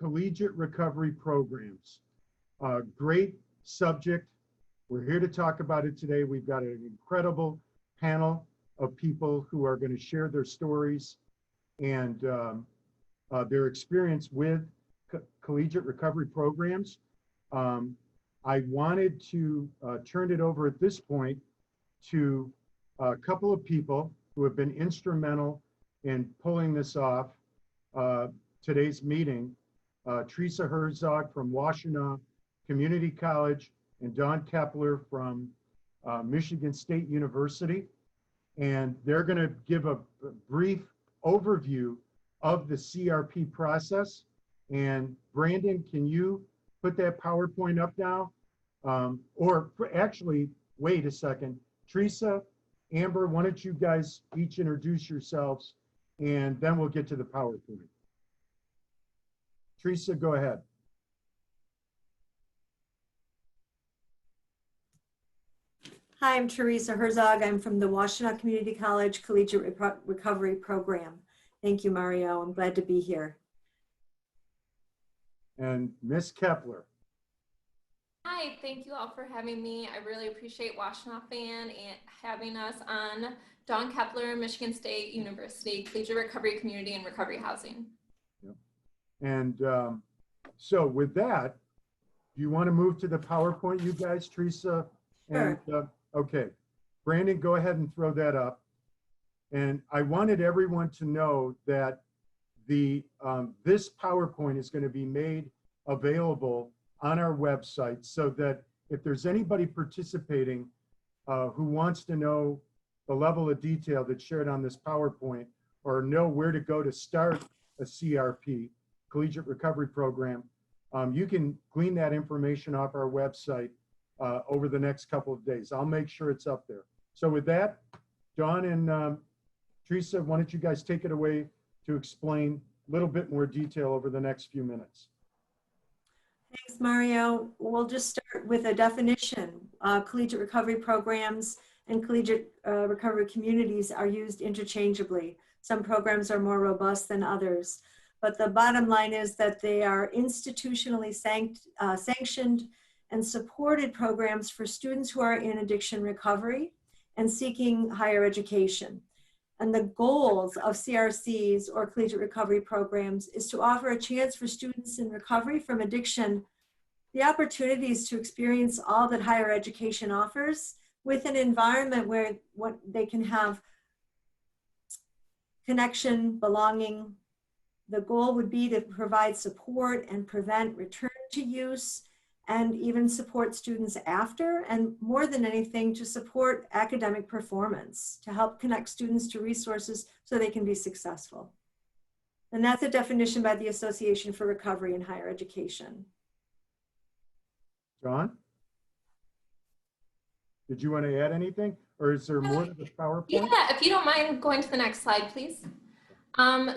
collegiate recovery programs. Great subject. We're here to talk about it today. We've got an incredible panel of people who are going to share their stories and their experience with collegiate recovery programs. I wanted to turn it over at this point to a couple of people who have been instrumental in pulling this off, today's meeting. Teresa Herzog from Washtenaw Community College and Dawn Kepler from Michigan State University. And they're going to give a brief overview of the CRP process. And Brandon, can you put that PowerPoint up now? Actually, wait a second. Teresa, Amber, why don't you guys each introduce yourselves, and then we'll get to the PowerPoint. Teresa, go ahead. Hi, I'm Teresa Herzog. I'm from the Washtenaw Community College Collegiate Recovery Program. Thank you, Mario. I'm glad to be here. And Miss Kepler. Hi, thank you all for having me. I really appreciate Washtenaw Fan and having us on. Dawn Kepler, Michigan State University, Collegiate Recovery Community and Recovery Housing. Yep. And so with that, do you want to move to the PowerPoint, you guys, Teresa? And, sure. Okay, Brandon, go ahead and throw that up. And I wanted everyone to know that the this PowerPoint is going to be made available on our website, so that if there's anybody participating who wants to know the level of detail that's shared on this PowerPoint, or know where to go to start a CRP, Collegiate Recovery Program, you can glean that information off our website over the next couple of days. I'll make sure it's up there. So with that, Dawn and Teresa, why don't you guys take it away to explain a little bit more detail over the next few minutes. Thanks, Mario. We'll just start with a definition. Collegiate recovery programs and collegiate recovery communities are used interchangeably. Some programs are more robust than others, but the bottom line is that they are institutionally sanctioned and supported programs for students who are in addiction recovery and seeking higher education. And the goals of CRCs, or collegiate recovery programs, is to offer a chance for students in recovery from addiction the opportunities to experience all that higher education offers, with an environment where they can have connection, belonging. The goal would be to provide support and prevent return to use, and even support students after, and more than anything, to support academic performance, to help connect students to resources so they can be successful. And that's a definition by the Association for Recovery in Higher Education. John? Did you want to add anything, or is there more to the PowerPoint? Yeah, if you don't mind going to the next slide, please.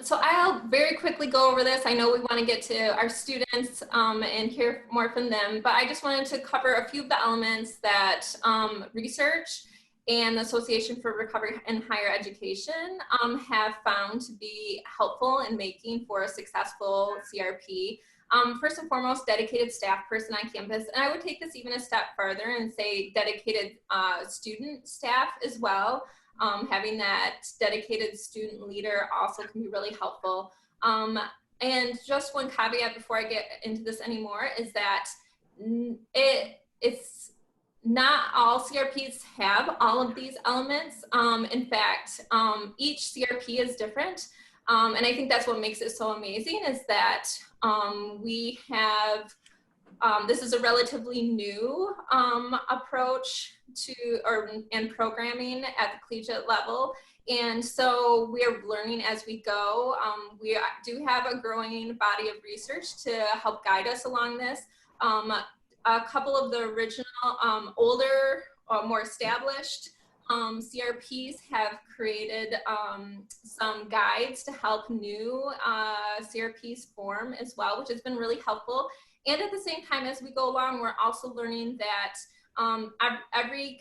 So I'll very quickly go over this. I know we want to get to our students and hear more from them, but I just wanted to cover a few of the elements that research and the Association for Recovery in Higher Education have found to be helpful in making for a successful CRP. First and foremost, dedicated staff person on campus. And I would take this even a step further and say dedicated student staff as well. Having that dedicated student leader also can be really helpful. And just one caveat before I get into this anymore is that it's not all CRPs have all of these elements. In fact, each CRP is different. And I think that's what makes it so amazing, is that we have, this is a relatively new approach and programming at the collegiate level. And so we are learning as we go. We do have a growing body of research to help guide us along this. A couple of the original, older, more established CRPs have created some guides to help new CRPs form as well, which has been really helpful. And at the same time, as we go along, we're also learning that every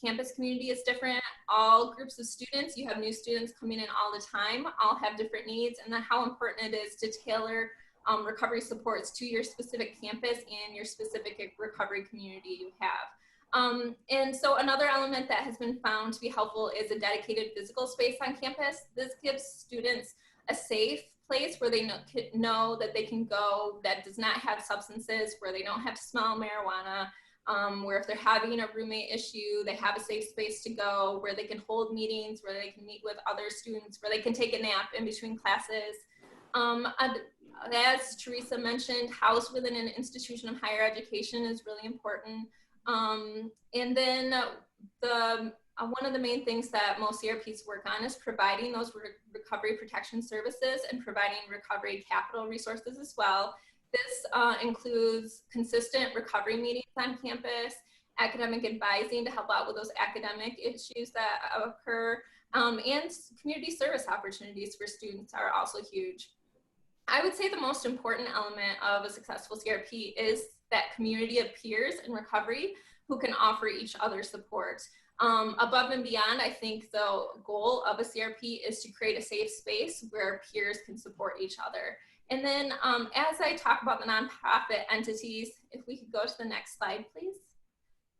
campus community is different. All groups of students, you have new students coming in all the time, all have different needs, and then how important it is to tailor recovery supports to your specific campus and your specific recovery community you have. And so another element that has been found to be helpful is a dedicated physical space on campus. This gives students a safe place where they know that they can go that does not have substances, where they don't have to smell marijuana, where if they're having a roommate issue, they have a safe space to go, where they can hold meetings, where they can meet with other students, where they can take a nap in between classes. As Teresa mentioned, housed within an institution of higher education is really important. And then one of the main things that most CRPs work on is providing those recovery protection services and providing recovery capital resources as well. This includes consistent recovery meetings on campus, academic advising to help out with those academic issues that occur, and community service opportunities for students are also huge. I would say the most important element of a successful CRP is that community of peers in recovery who can offer each other support. Above and beyond, I think the goal of a CRP is to create a safe space where peers can support each other. And then as I talk about the nonprofit entities, if we could go to the next slide, please.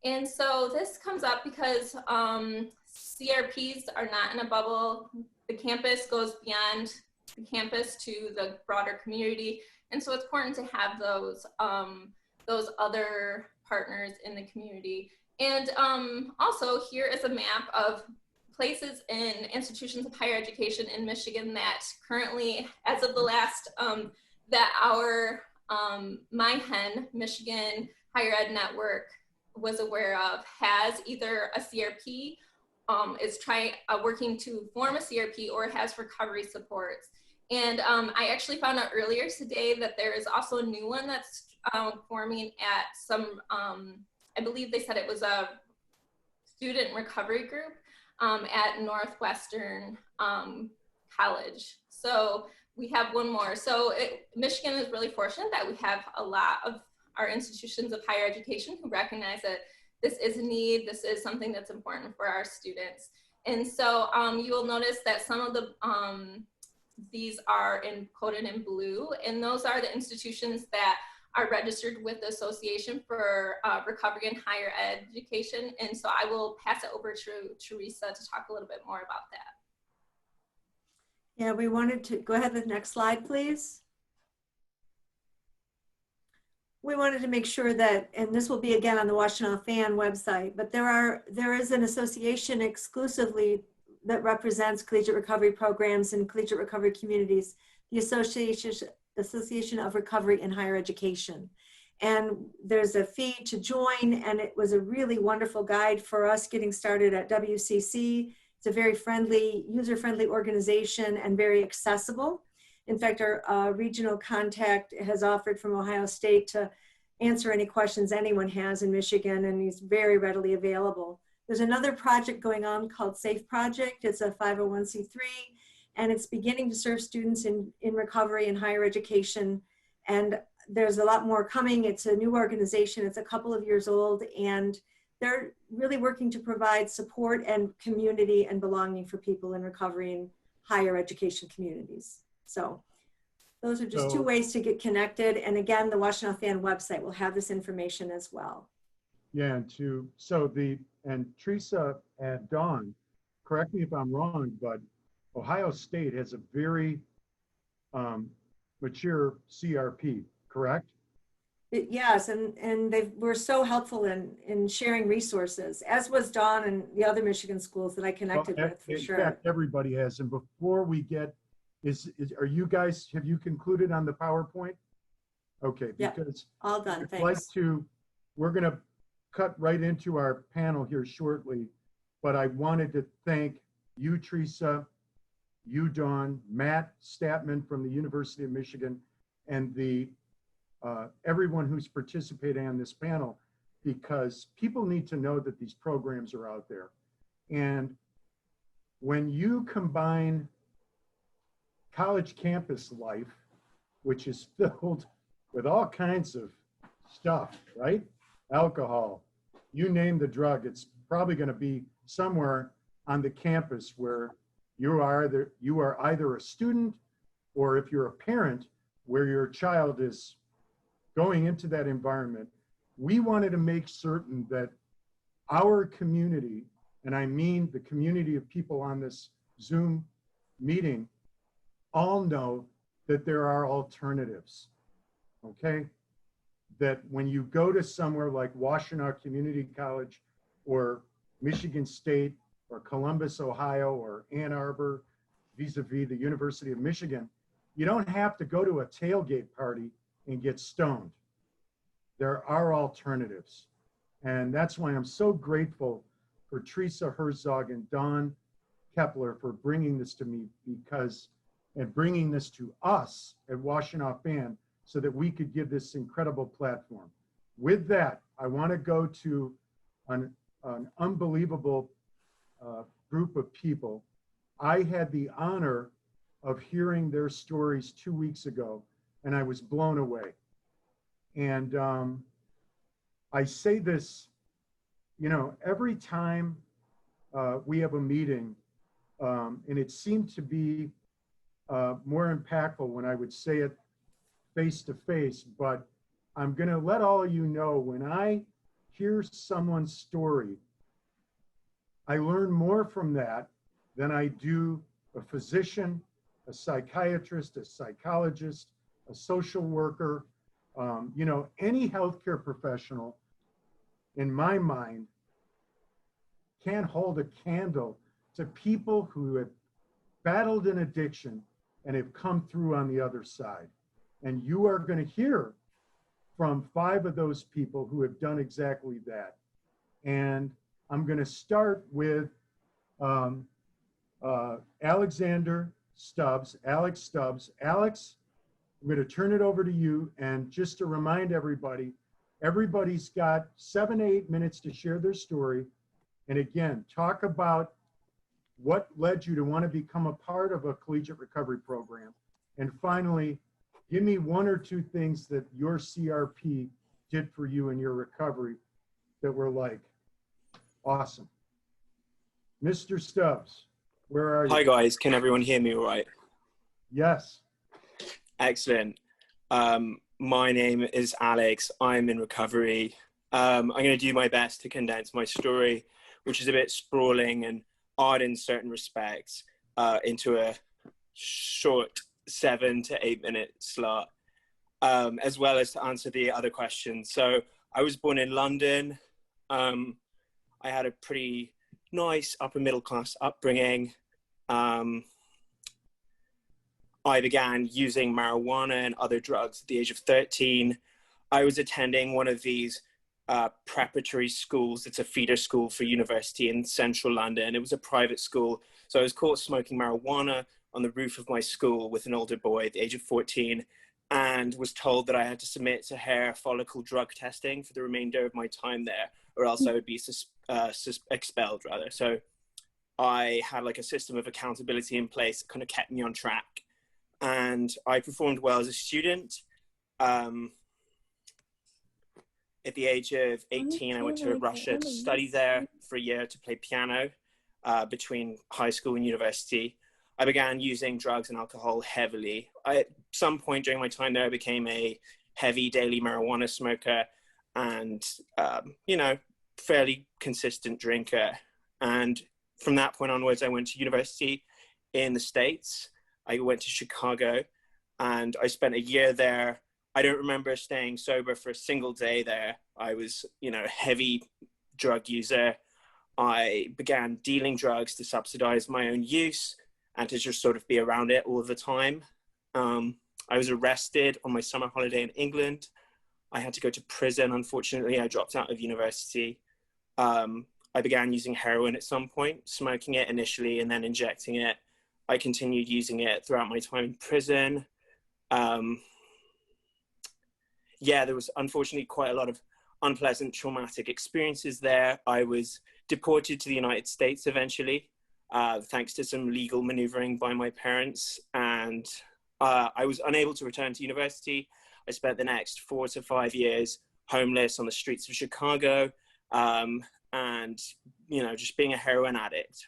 And so this comes up because CRPs are not in a bubble. The campus goes beyond the campus to the broader community. And so it's important to have those other partners in the community. And also here is a map of places and institutions of higher education in Michigan that currently, as of the last, that our MyHen, Michigan Higher Ed Network was aware of, has either a CRP, is working to form a CRP, or has recovery supports. And I actually found out earlier today that there is also a new one that's forming at some, I believe they said it was a student recovery group at Northwestern College. So we have one more. So Michigan is really fortunate that we have a lot of our institutions of higher education who recognize that this is a need, this is something that's important for our students. And so you will notice that some of the, these are coded in blue, and those are the institutions that are registered with the Association for Recovery in Higher Education. And so I will pass it over to Teresa to talk a little bit more about that. Yeah, we wanted to go ahead with the next slide, please. We wanted to make sure that, and this will be again on the Washtenaw Fan website, but there is an association exclusively that represents collegiate recovery programs and collegiate recovery communities, the Association of Recovery in Higher Education. And there's a fee to join, and it was a really wonderful guide for us getting started at WCC. It's a very friendly, user-friendly organization and very accessible. In fact, our regional contact has offered from Ohio State to answer any questions anyone has in Michigan, and he's very readily available. There's another project going on called SAFE Project. It's a 501c3, and it's beginning to serve students in recovery in higher education. And there's a lot more coming. It's a new organization. It's a couple of years old, and they're really working to provide support and community and belonging for people in recovery in higher education communities. So those are just two ways to get connected. And again, the Washtenaw Fan website will have this information as well. Yeah, and Teresa and Dawn, correct me if I'm wrong, but Ohio State has a very mature CRP, correct? Yes, and they were so helpful in sharing resources, as was Dawn and the other Michigan schools that I connected with, for sure. In fact, everybody has. And before we get, are you guys, have you concluded on the PowerPoint? Okay, because yeah, all done, I'd thanks. We're gonna cut right into our panel here shortly, but I wanted to thank you, Teresa, you, Dawn, Matt Statman from the University of Michigan, and everyone who's participating on this panel, because people need to know that these programs are out there. And when you combine college campus life, which is filled with all kinds of stuff, right? Alcohol, you name the drug, it's probably going to be somewhere on the campus where you are either a student, or if you're a parent, where your child is going into that environment, we wanted to make certain that our community, and I mean the community of people on this Zoom meeting, all know that there are alternatives, okay? That when you go to somewhere like Washtenaw Community College or Michigan State or Columbus, Ohio, or Ann Arbor, vis-a-vis the University of Michigan, you don't have to go to a tailgate party and get stoned. There are alternatives. And that's why I'm so grateful for Teresa Herzog and Dawn Kepler for bringing this to me, because, and bringing this to us at Washtenaw Band so that we could give this incredible platform. With that, I want to go to an unbelievable group of people. I had the honor of hearing their stories 2 weeks ago, and I was blown away. And I say this, you know, every time we have a meeting, and it seemed to be more impactful when I would say it face to face, but I'm going to let all of you know, when I hear someone's story, I learn more from that than I do a physician, a psychiatrist, a psychologist, a social worker, you know, any healthcare professional, in my mind, can't hold a candle to people who have battled an addiction and have come through on the other side. And you are going to hear from 5 of those people who have done exactly that. And I'm going to start with Alexander Stubbs, Alex Stubbs. Alex, I'm going to turn it over to you. And just to remind everybody, everybody's got 7 to 8 minutes to share their story. And again, talk about what led you to want to become a part of a collegiate recovery program. And finally, give me 1 or 2 things that your CRP did for you in your recovery that were like, awesome. Mr. Stubbs, where are you? Hi guys, can everyone hear me all right? Yes. Excellent. My name is Alex. I'm in recovery. I'm going to do my best to condense my story, which is a bit sprawling and odd in certain respects, into a short 7 to 8 minute slot, as well as to answer the other questions. So I was born in London. I had a pretty nice upper middle class upbringing. I began using marijuana and other drugs at the age of 13. I was attending one of these preparatory schools. It's a feeder school for university in central London. It was a private school. So I was caught smoking marijuana on the roof of my school with an older boy at the age of 14, and was told that I had to submit to hair follicle drug testing for the remainder of my time there, or else I would be expelled rather. So I had like a system of accountability in place that kind of kept me on track. And I performed well as a student. At the age of 18, I went to Russia to study there for a year to play piano between high school and university. I began using drugs and alcohol heavily. At some point during my time there, I became a heavy daily marijuana smoker and, you know, fairly consistent drinker. And from that point onwards, I went to university in the States. I went to Chicago and I spent a year there. I don't remember staying sober for a single day there. I was, you know, a heavy drug user. I began dealing drugs to subsidize my own use and to just sort of be around it all the time. I was arrested on my summer holiday in England. I had to go to prison. Unfortunately, I dropped out of university. I began using heroin at some point, smoking it initially and then injecting it. I continued using it throughout my time in prison. Yeah, there was unfortunately quite a lot of unpleasant traumatic experiences there. I was deported to the United States eventually, thanks to some legal maneuvering by my parents. And I was unable to return to university. I spent the next 4 to 5 years homeless on the streets of Chicago, and, you know, just being a heroin addict.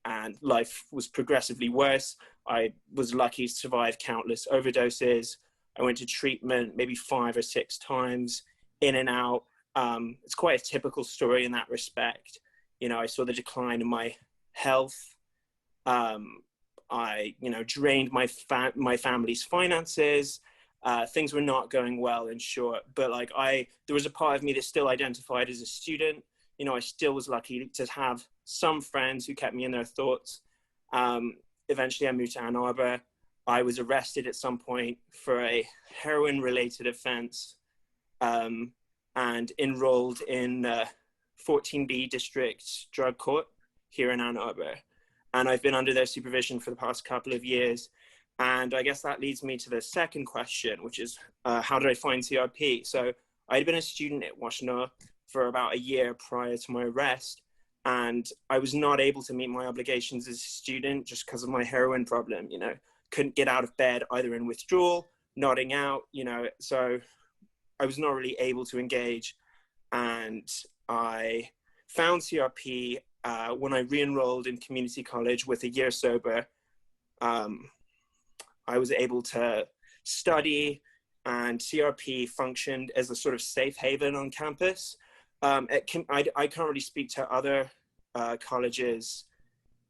and life was progressively worse. I was lucky to survive countless overdoses. I went to treatment maybe 5 or 6 times, in and out. It's quite a typical story in that respect. You know, I saw the decline in my health. I, you know, drained my family's finances. Things were not going well, in short. But like there was a part of me that still identified as a student. You know, I still was lucky to have some friends who kept me in their thoughts. Eventually, I moved to Ann Arbor. I was arrested at some point for a heroin-related offense, and enrolled in 14B District Drug Court here in Ann Arbor. And I've been under their supervision for the past couple of years. And I guess that leads me to the second question, which is, how did I find CRP? So I'd been a student at Washtenaw for about a year prior to my arrest. And I was not able to meet my obligations as a student just because of my heroin problem, you know, couldn't get out of bed, either in withdrawal, nodding out, you know, so I was not really able to engage. And I found CRP when I re-enrolled in community college with a year sober. I was able to study, and CRP functioned as a sort of safe haven on campus. I can't really speak to other colleges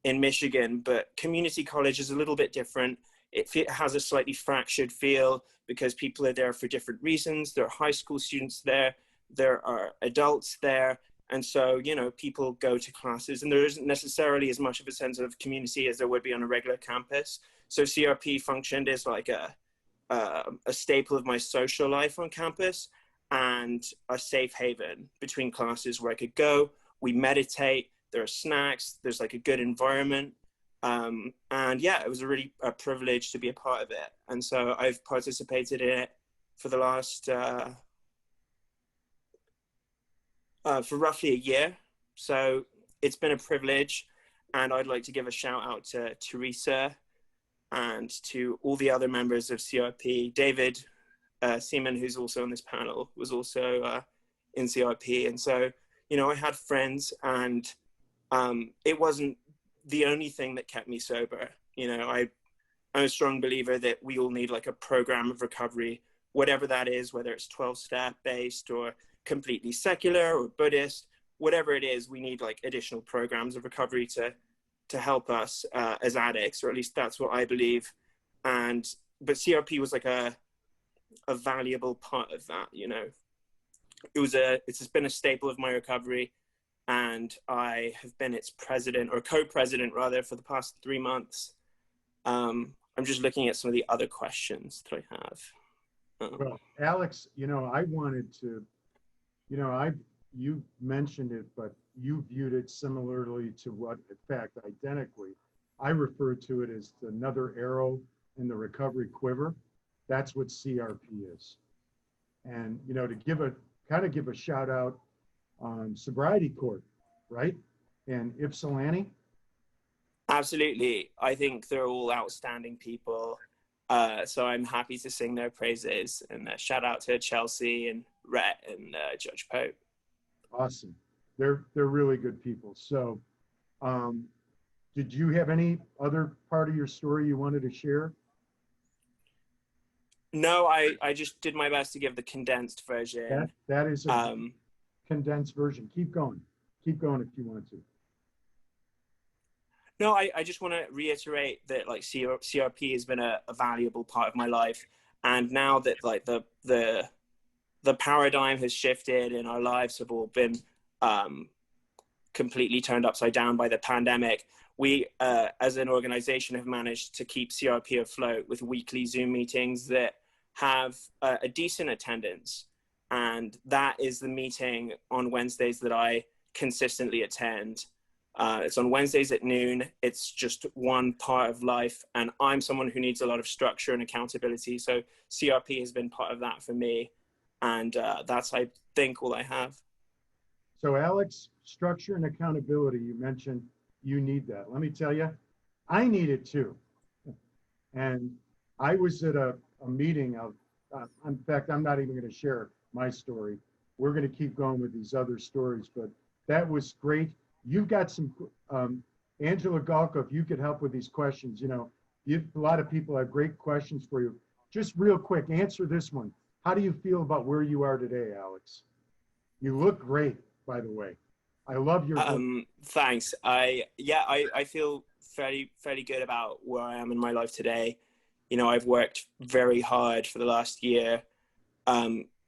in Michigan, but community college is a little bit different. It has a slightly fractured feel because people are there for different reasons. There are high school students there, there are adults there. And so, you know, people go to classes and there isn't necessarily as much of a sense of community as there would be on a regular campus. So CRP functioned as like a staple of my social life on campus and a safe haven between classes where I could go. We meditate, there are snacks, there's like a good environment. And yeah, it was a privilege to be a part of it. And so I've participated in it for the last, for roughly a year. So it's been a privilege, and I'd like to give a shout out to Teresa and to all the other members of CRP. David Seaman, who's also on this panel, was also in CRP. And so, you know, I had friends, and it wasn't the only thing that kept me sober. You know, I'm a strong believer that we all need like a program of recovery, whatever that is, whether it's 12-step based or completely secular or Buddhist, whatever it is, we need like additional programs of recovery to help us as addicts, or at least that's what I believe. But CRP was like a valuable part of that, you know. It's been a staple of my recovery, and I have been its president, or co-president rather, for the past 3 months. I'm just looking at some of the other questions that I have. Well, Alex, you know, I wanted to, you know, you mentioned it, but you viewed it similarly to what, in fact, identically. I refer to it as another arrow in the recovery quiver. That's what CRP is. And, you know, to give a shout out on Sobriety Court, right? And Ypsilanti. Absolutely. I think they're all outstanding people. So I'm happy to sing their praises, and shout out to Chelsea and Rhett and Judge Pope. Awesome. They're really good people. So did you have any other part of your story you wanted to share? No, I just did my best to give the condensed version. That is a condensed version. Keep going. Keep going if you want to. No, I just want to reiterate that like CRP has been a valuable part of my life. And now that like the paradigm has shifted and our lives have all been completely turned upside down by the pandemic, we as an organization have managed to keep CRP afloat with weekly Zoom meetings that have a decent attendance. And that is the meeting on Wednesdays that I consistently attend. It's on Wednesdays at noon. It's just one part of life. And I'm someone who needs a lot of structure and accountability. So CRP has been part of that for me. And that's, I think, all I have. So Alex, structure and accountability, you mentioned you need that. Let me tell you, I need it too. And I was at a meeting of, in fact, I'm not even going to share my story. We're going to keep going with these other stories, but that was great. You've got some Angela Galko, if you could help with these questions, a lot of people have great questions for you. Just real quick, answer this one. How do you feel about where you are today, Alex? You look great, by the way. I love your Thanks. I feel fairly good about where I am in my life today. I've worked very hard for the last year,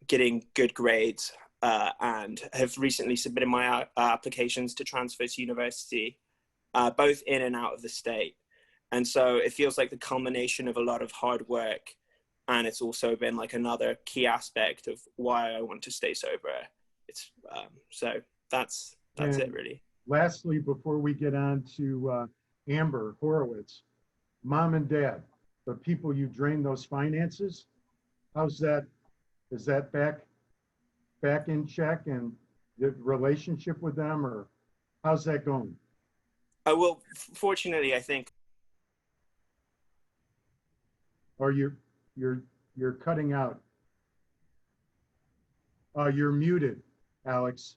getting good grades, and have recently submitted my applications to transfer to university, both in and out of the state. And so it feels like the culmination of a lot of hard work. And it's also been like another key aspect of why I want to stay sober. It's so that's it really. Lastly, before we get on to Amber Horowitz, mom and dad, the people you drained those finances, how's that? Is that back in check, and the relationship with them, or how's that going? Well, fortunately, I think. Or you're cutting out. You're muted, Alex.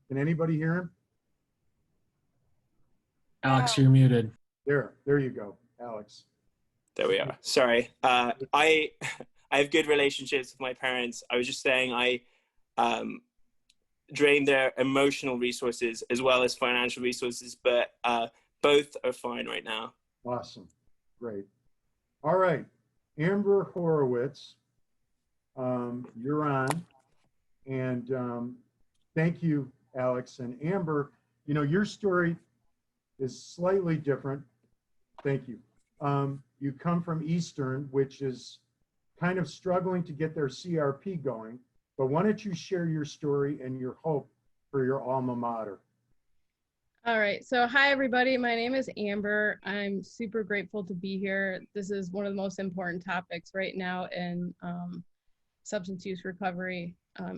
Can anybody hear him? Alex, you're muted. There you go, Alex. There we are. Sorry. I have good relationships with my parents. I was just saying I drain their emotional resources as well as financial resources, but both are fine right now. Awesome. Great. All right. Amber Horowitz, you're on. And thank you, Alex. And Amber, your story is slightly different. Thank you. You come from Eastern, which is kind of struggling to get their CRP going. But why don't you share your story and your hope for your alma mater? All right. So hi, everybody. My name is Amber. I'm super grateful to be here. This is one of the most important topics right now in substance use recovery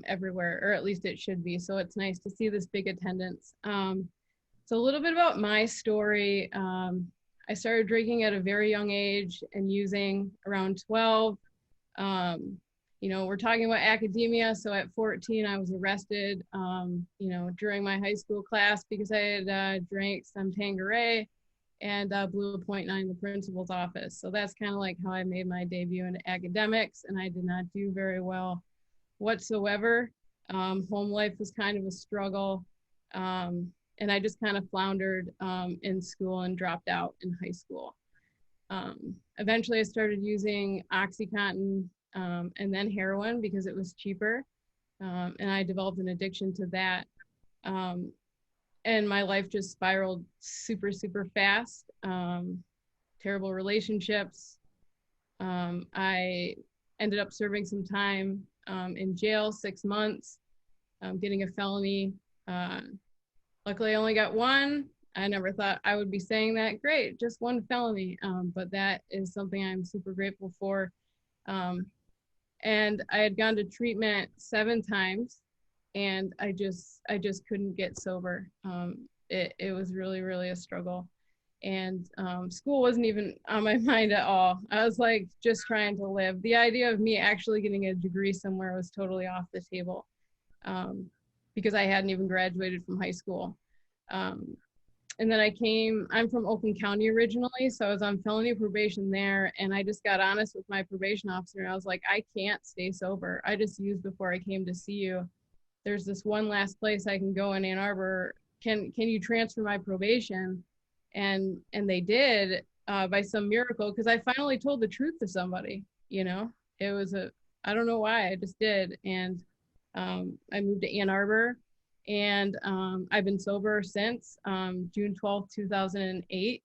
everywhere, or at least it should be. So it's nice to see this big attendance. So a little bit about my story. I started drinking at a very young age and using around 12. We're talking about academia. So at 14, I was arrested, during my high school class because I had drank some Tanqueray and blew a .9 in the principal's office. So that's kind of like how I made my debut into academics, and I did not do very well whatsoever. Home life was kind of a struggle. And I just kind of floundered in school and dropped out in high school. Eventually I started using OxyContin and then heroin because it was cheaper. And I developed an addiction to that. And my life just spiraled super, super fast. Terrible relationships. I ended up serving some time in jail, 6 months, getting a felony. Luckily, I only got one. I never thought I would be saying that. Great, just one felony. But that is something I'm super grateful for. And I had gone to treatment 7 times, and I just couldn't get sober. It was really, really a struggle. And school wasn't even on my mind at all. I was like just trying to live. The idea of me actually getting a degree somewhere was totally off the table. Because I hadn't even graduated from high school. And then I'm from Oakland County originally, so I was on felony probation there, and I just got honest with my probation officer, and I was like, I can't stay sober. I just used before I came to see you. There's this one last place I can go in Ann Arbor. Can you transfer my probation? And they did by some miracle, because I finally told the truth to somebody, It was I don't know why, I just did. And I moved to Ann Arbor, and I've been sober since June 12th, 2008.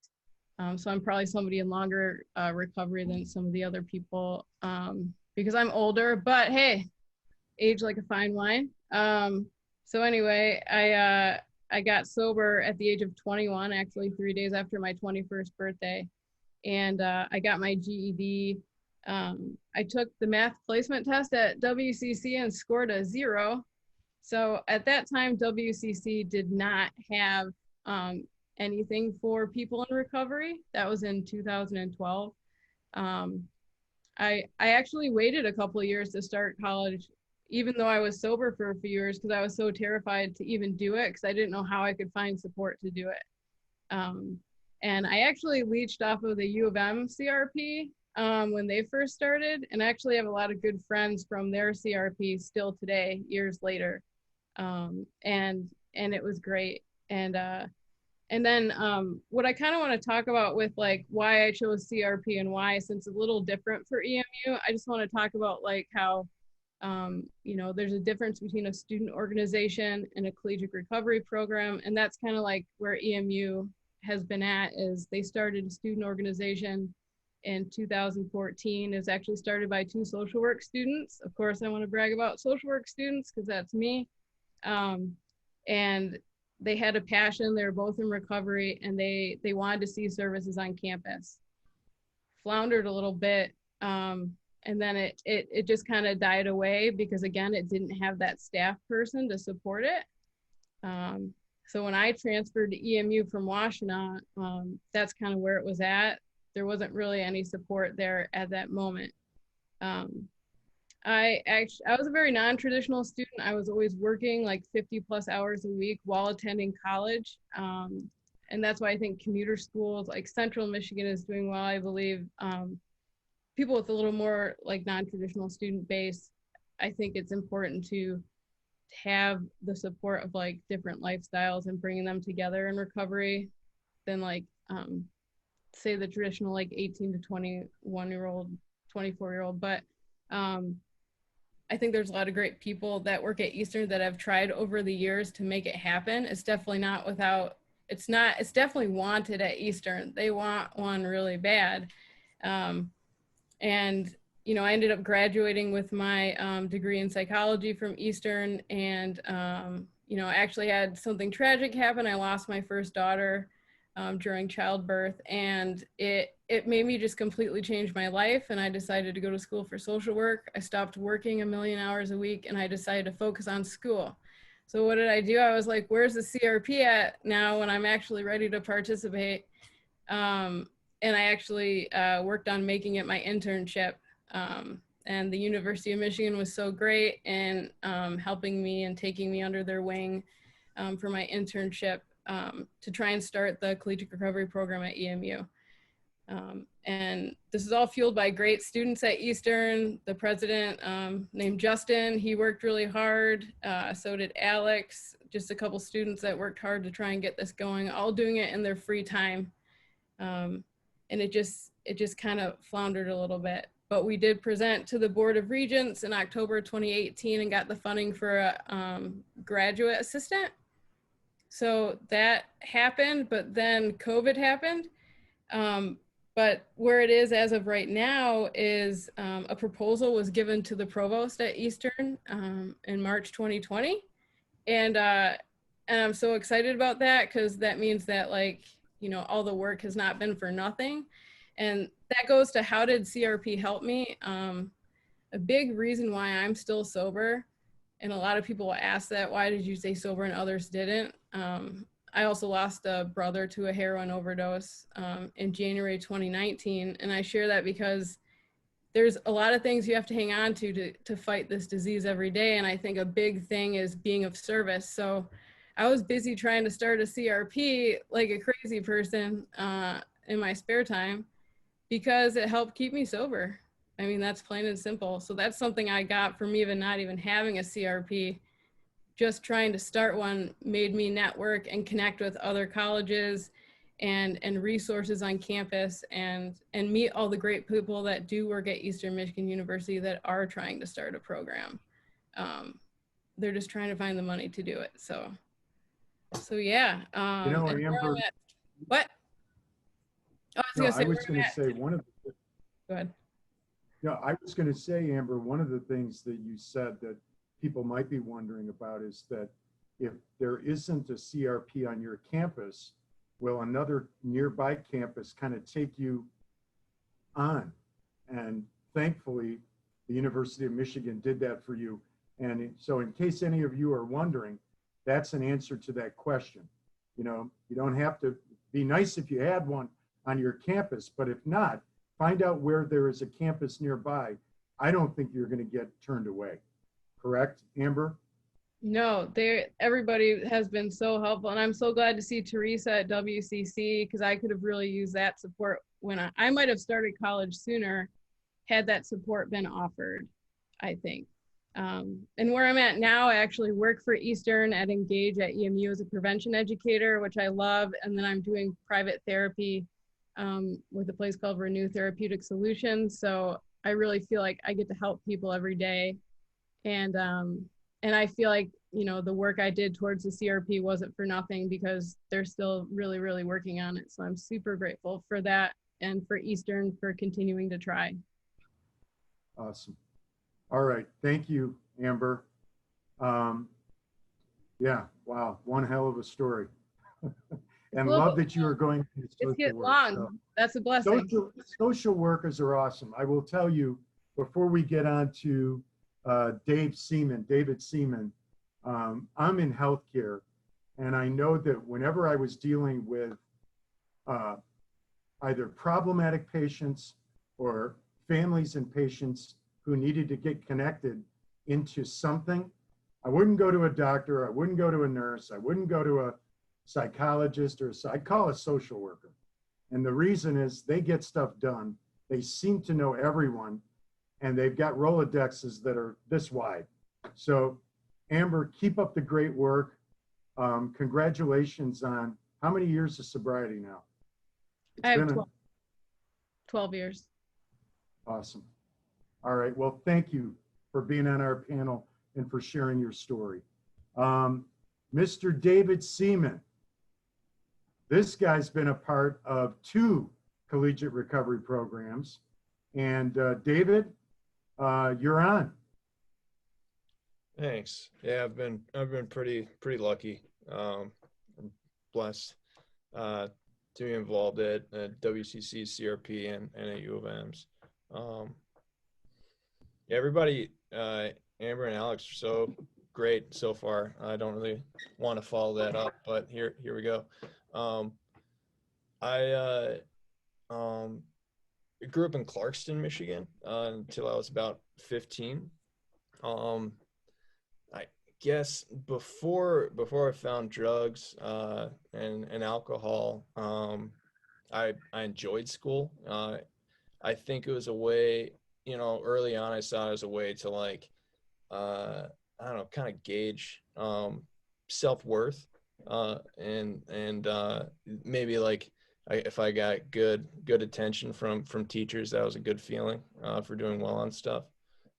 So I'm probably somebody in longer recovery than some of the other people because I'm older, but hey, age like a fine wine. So anyway, I got sober at the age of 21, actually 3 days after my 21st birthday. And I got my GED. I took the math placement test at WCC and scored a 0. So at that time, WCC did not have anything for people in recovery. That was in 2012. I actually waited a couple of years to start college even though I was sober for a few years, because I was so terrified to even do it, because I didn't know how I could find support to do it. And I actually leached off of the U of M CRP when they first started, and I actually have a lot of good friends from their CRP still today, years later. And it was great. And then what I kind of want to talk about with like why I chose CRP and why, since it's a little different for EMU, I just want to talk about like how, you know, there's a difference between a student organization and a collegiate recovery program. And that's kind of like where EMU has been at, is they started a student organization in 2014. It's actually started by 2 social work students. Of course, I want to brag about social work students because that's me. And they had a passion. They were both in recovery, and they wanted to see services on campus. Floundered a little bit, and then it just kind of died away because, again, it didn't have that staff person to support it. So when I transferred to EMU from Washtenaw, that's kind of where it was at. There wasn't really any support there at that moment. I was a very non-traditional student. I was always working like 50 plus hours a week while attending college. And that's why I think commuter schools like Central Michigan is doing well, I believe. People with a little more like non-traditional student base, I think it's important to have the support of like different lifestyles and bringing them together in recovery than like, say the traditional like 18 to 21-year-old, 24-year-old. But I think there's a lot of great people that work at Eastern that have tried over the years to make it happen. It's definitely not without, it's definitely wanted at Eastern. They want one really bad. And, you know, I ended up graduating with my degree in psychology from Eastern. And, you know, I actually had something tragic happen. I lost my first daughter during childbirth, and it made me just completely change my life. And I decided to go to school for social work. I stopped working 1 million hours a week, and I decided to focus on school. So what did I do? I was like, where's the CRP at now when I'm actually ready to participate? And I actually worked on making it my internship. And the University of Michigan was so great in helping me and taking me under their wing for my internship to try and start the collegiate recovery program at EMU. And this is all fueled by great students at Eastern. The president named Justin, he worked really hard. So did Alex, just a couple students that worked hard to try and get this going, all doing it in their free time. And it just kind of floundered a little bit. But we did present to the Board of Regents in October 2018 and got the funding for a graduate assistant. So that happened, but then COVID happened. But where it is as of right now is a proposal was given to the provost at Eastern in March 2020. And I'm so excited about that because that means that, like, you know, all the work has not been for nothing. And that goes to how did CRP help me? A big reason why I'm still sober, and a lot of people will ask that, why did you stay sober and others didn't? I also lost a brother to a heroin overdose in January 2019. And I share that because there's a lot of things you have to hang on to fight this disease every day. And I think a big thing is being of service. So I was busy trying to start a CRP like a crazy person in my spare time because it helped keep me sober. I mean, that's plain and simple. So that's something I got from even not even having a CRP. Just trying to start one made me network and connect with other colleges and resources on campus and meet all the great people that do work at Eastern Michigan University that are trying to start a program. They're just trying to find the money to do it. So yeah. You know, Amber, what? Oh, I was going to say one of the, go ahead. no, I was going to say, Amber, one of the things that you said that people might be wondering about is that if there isn't a CRP on your campus, will another nearby campus kind of take you on? And thankfully, the University of Michigan did that for you. And so in case any of you are wondering, that's an answer to that question. You know, you don't have to be nice if you had one on your campus, but if not, find out where there is a campus nearby. I don't think you're going to get turned away. correct, Amber? No, everybody has been so helpful, and I'm so glad to see Teresa at WCC, because I could have really used that support when I might have started college sooner had that support been offered, I think. And where I'm at now, I actually work for Eastern at Engage at EMU as a prevention educator, which I love, and then I'm doing private therapy with a place called Renew Therapeutic Solutions. So I really feel like I get to help people every day, and I feel like, you know, the work I did towards the CRP wasn't for nothing, because they're still really, really working on it. So I'm super grateful for that, and for Eastern for continuing to try. Awesome. All right. Thank you, Amber. Yeah. Wow. One hell of a story. And Well, love that you are going to it's social get work. long. So That's a blessing. social workers are awesome. I will tell you, before we get on to David Seaman, I'm in healthcare, and I know that whenever I was dealing with either problematic patients or families and patients who needed to get connected into something, I wouldn't go to a doctor, I wouldn't go to a nurse, I wouldn't go to a psychologist, or I'd call a social worker. And the reason is they get stuff done. They seem to know everyone, and they've got Rolodexes that are this wide. So Amber, keep up the great work. Congratulations on how many years of sobriety now? I have 12 years. Awesome. All right. Well, thank you for being on our panel and for sharing your story. Mr. David Seaman. This guy's been a part of 2 collegiate recovery programs. And David, you're on. Thanks. Yeah, I've been pretty lucky. I'm blessed to be involved at WCC, CRP, and at U of M's. Yeah, everybody, Amber and Alex, are so great so far. I don't really want to follow that up, but here we go. I grew up in Clarkston, Michigan, until I was about 15. I guess before I found drugs and alcohol, I enjoyed school. I think it was a way, you know, early on I saw it as a way to, like, I don't know, kind of gauge self-worth, and maybe, like, if I got good attention from teachers, that was a good feeling for doing well on stuff,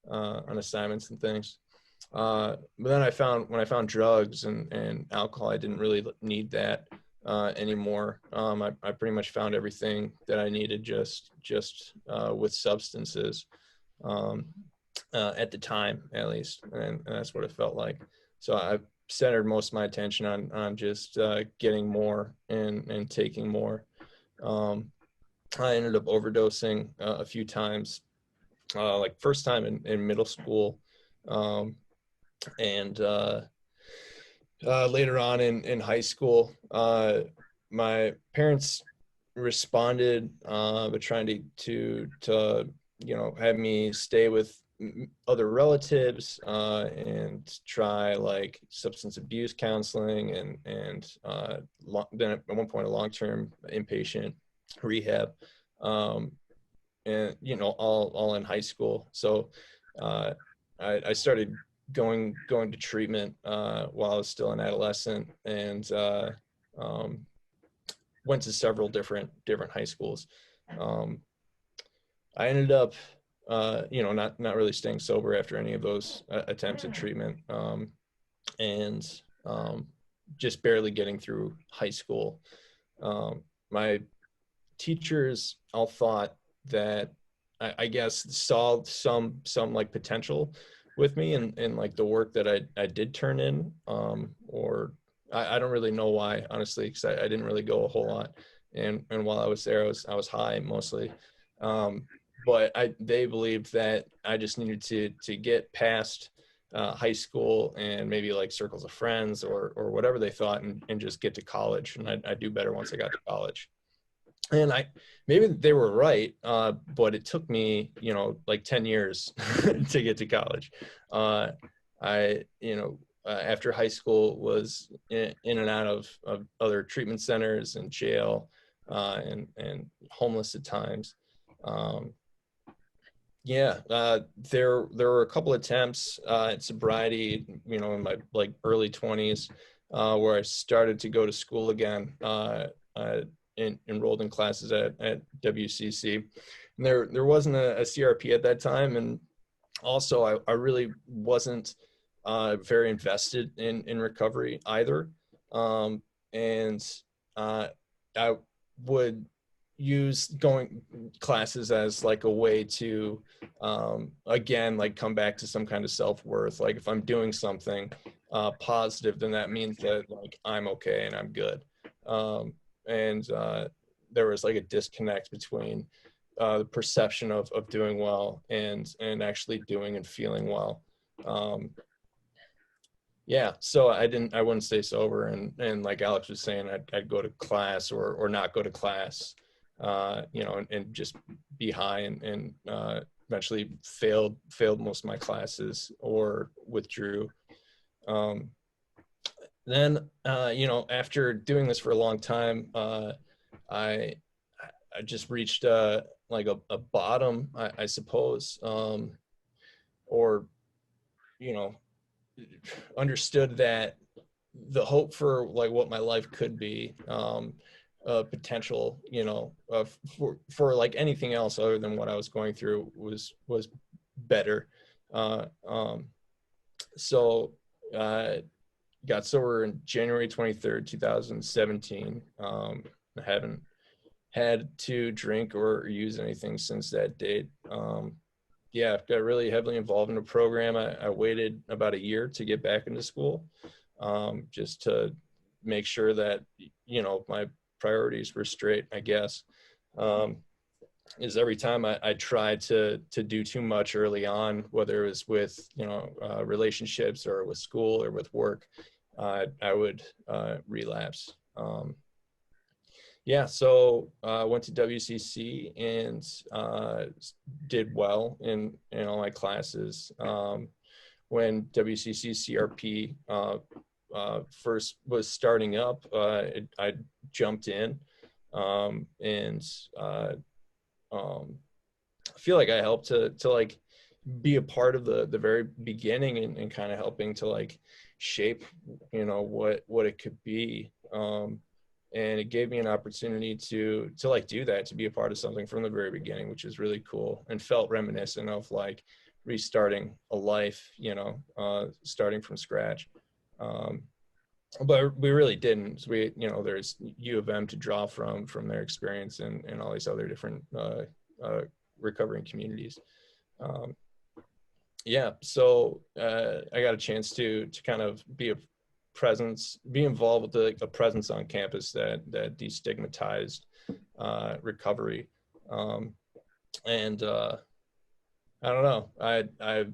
on assignments and things. But then when I found drugs and alcohol, I didn't really need that anymore. I pretty much found everything that I needed just with substances, at the time, at least, and that's what it felt like. So I centered most of my attention on just getting more and taking more. I ended up overdosing a few times, like first time in middle school, and later on in high school. My parents responded by trying to you know, have me stay with other relatives and try, like, substance abuse counseling and then at one point a long-term inpatient rehab, and, you know, all in high school. So I started going to treatment while I was still an adolescent, and went to several different high schools. I ended up you know, not really staying sober after any of those attempts at treatment, and just barely getting through high school. My teachers all thought that I guess saw some like potential with me and like the work that I did turn in, or I don't really know why, honestly, because I didn't really go a whole lot, and while I was there, I was high mostly. But they believed that I just needed to get past high school and maybe like circles of friends or whatever they thought, and just get to college, and I'd do better once I got to college. And maybe they were right, but it took me, you know, like 10 years to get to college. after high school was in and out of other treatment centers and jail, and homeless at times. There were a couple attempts at sobriety, in my like early 20s, where I started to go to school again, enrolled in classes at WCC. And there wasn't a CRP at that time, and also I really wasn't very invested in recovery either. And I would use going classes as like a way to again, like come back to some kind of self-worth. Like if I'm doing something positive, then that means that like I'm okay and I'm good. And there was like a disconnect between the perception of doing well and actually doing and feeling well. So I wouldn't stay sober, and like Alex was saying, I'd go to class or not go to class, and just be high, and eventually failed most of my classes or withdrew. Then after doing this for a long time, I just reached like a bottom, I suppose, or understood that the hope for like what my life could be, potential, for like anything else other than what I was going through was better. So got sober in January 23rd, 2017. I haven't had to drink or use anything since that date. Got really heavily involved in a program. I waited about a year to get back into school, just to make sure that, my priorities were straight, I guess. Is every time I tried to do too much early on, whether it was with, relationships or with school or with work, I would relapse. So I went to WCC and did well in all my classes. When WCC CRP first was starting up, I jumped in, and I feel like I helped to like be a part of the very beginning, and kind of helping to like shape, what it could be. And it gave me an opportunity to like do that, to be a part of something from the very beginning, which is really cool, and felt reminiscent of like restarting a life, starting from scratch. But we really didn't. We, there's U of M to draw from their experience, and all these other different recovering communities. So I got a chance to kind of be involved with a presence on campus that destigmatized recovery. And I don't know, I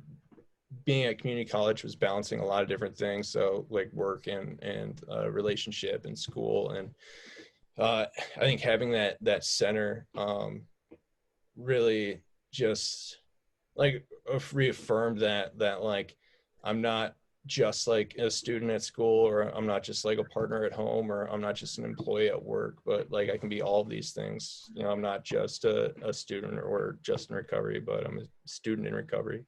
being at community college was balancing a lot of different things, so like work and relationship and school, and I think having that center really just like reaffirmed that like I'm not just like a student at school, or I'm not just like a partner at home, or I'm not just an employee at work, but like I can be all of these things. I'm not just a student or just in recovery, but I'm a student in recovery,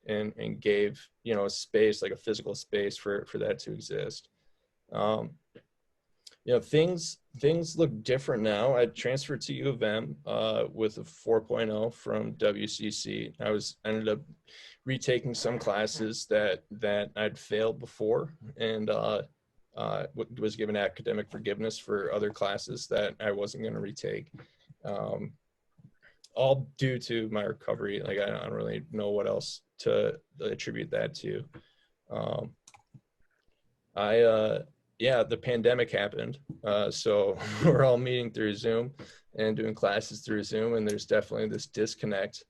and gave, a space, like a physical space for that to exist. Things look different now. I transferred to U of M with a 4.0 from WCC. I ended up retaking some classes that I'd failed before, and was given academic forgiveness for other classes that I wasn't going to retake. All due to my recovery. Like I don't really know what else to attribute that to. The pandemic happened, so we're all meeting through Zoom and doing classes through Zoom, and there's definitely this disconnect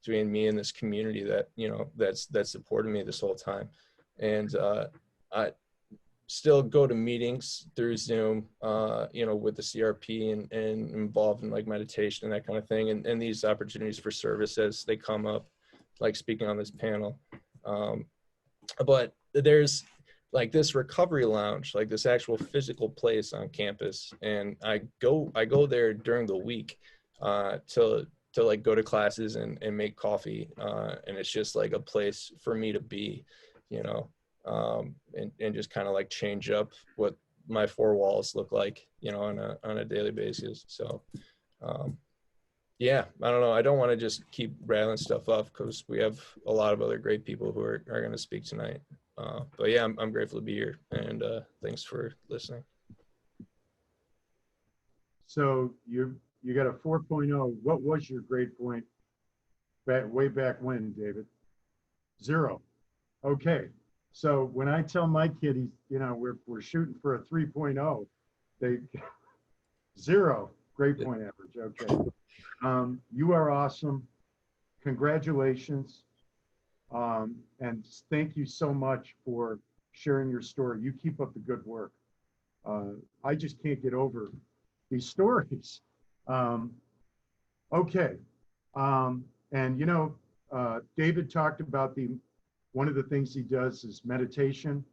between me and this community that that's supported me this whole time. And I still go to meetings through Zoom, with the CRP, and involved in like meditation and that kind of thing, and these opportunities for service as they come up, like speaking on this panel. but there's like this recovery lounge, like this actual physical place on campus, and I go there during the week to like go to classes and make coffee, and it's just like a place for me to be, you know, and just kind of like change up what my four walls look like, you know, on a daily basis. So yeah, I don't know. I don't want to just keep rattling stuff off because we have a lot of other great people who are going to speak tonight. But yeah, I'm grateful to be here, and thanks for listening. So you got a 4.0. What was your grade point way back when, David? 0. Okay. So when I tell my kid he's, you know, we're shooting for a 3.0, they 0 grade point average. Okay. You are awesome. Congratulations. And thank you so much for sharing your story. You keep up the good work. I just can't get over these stories. Okay. And you know, David talked about one of the things he does is meditation.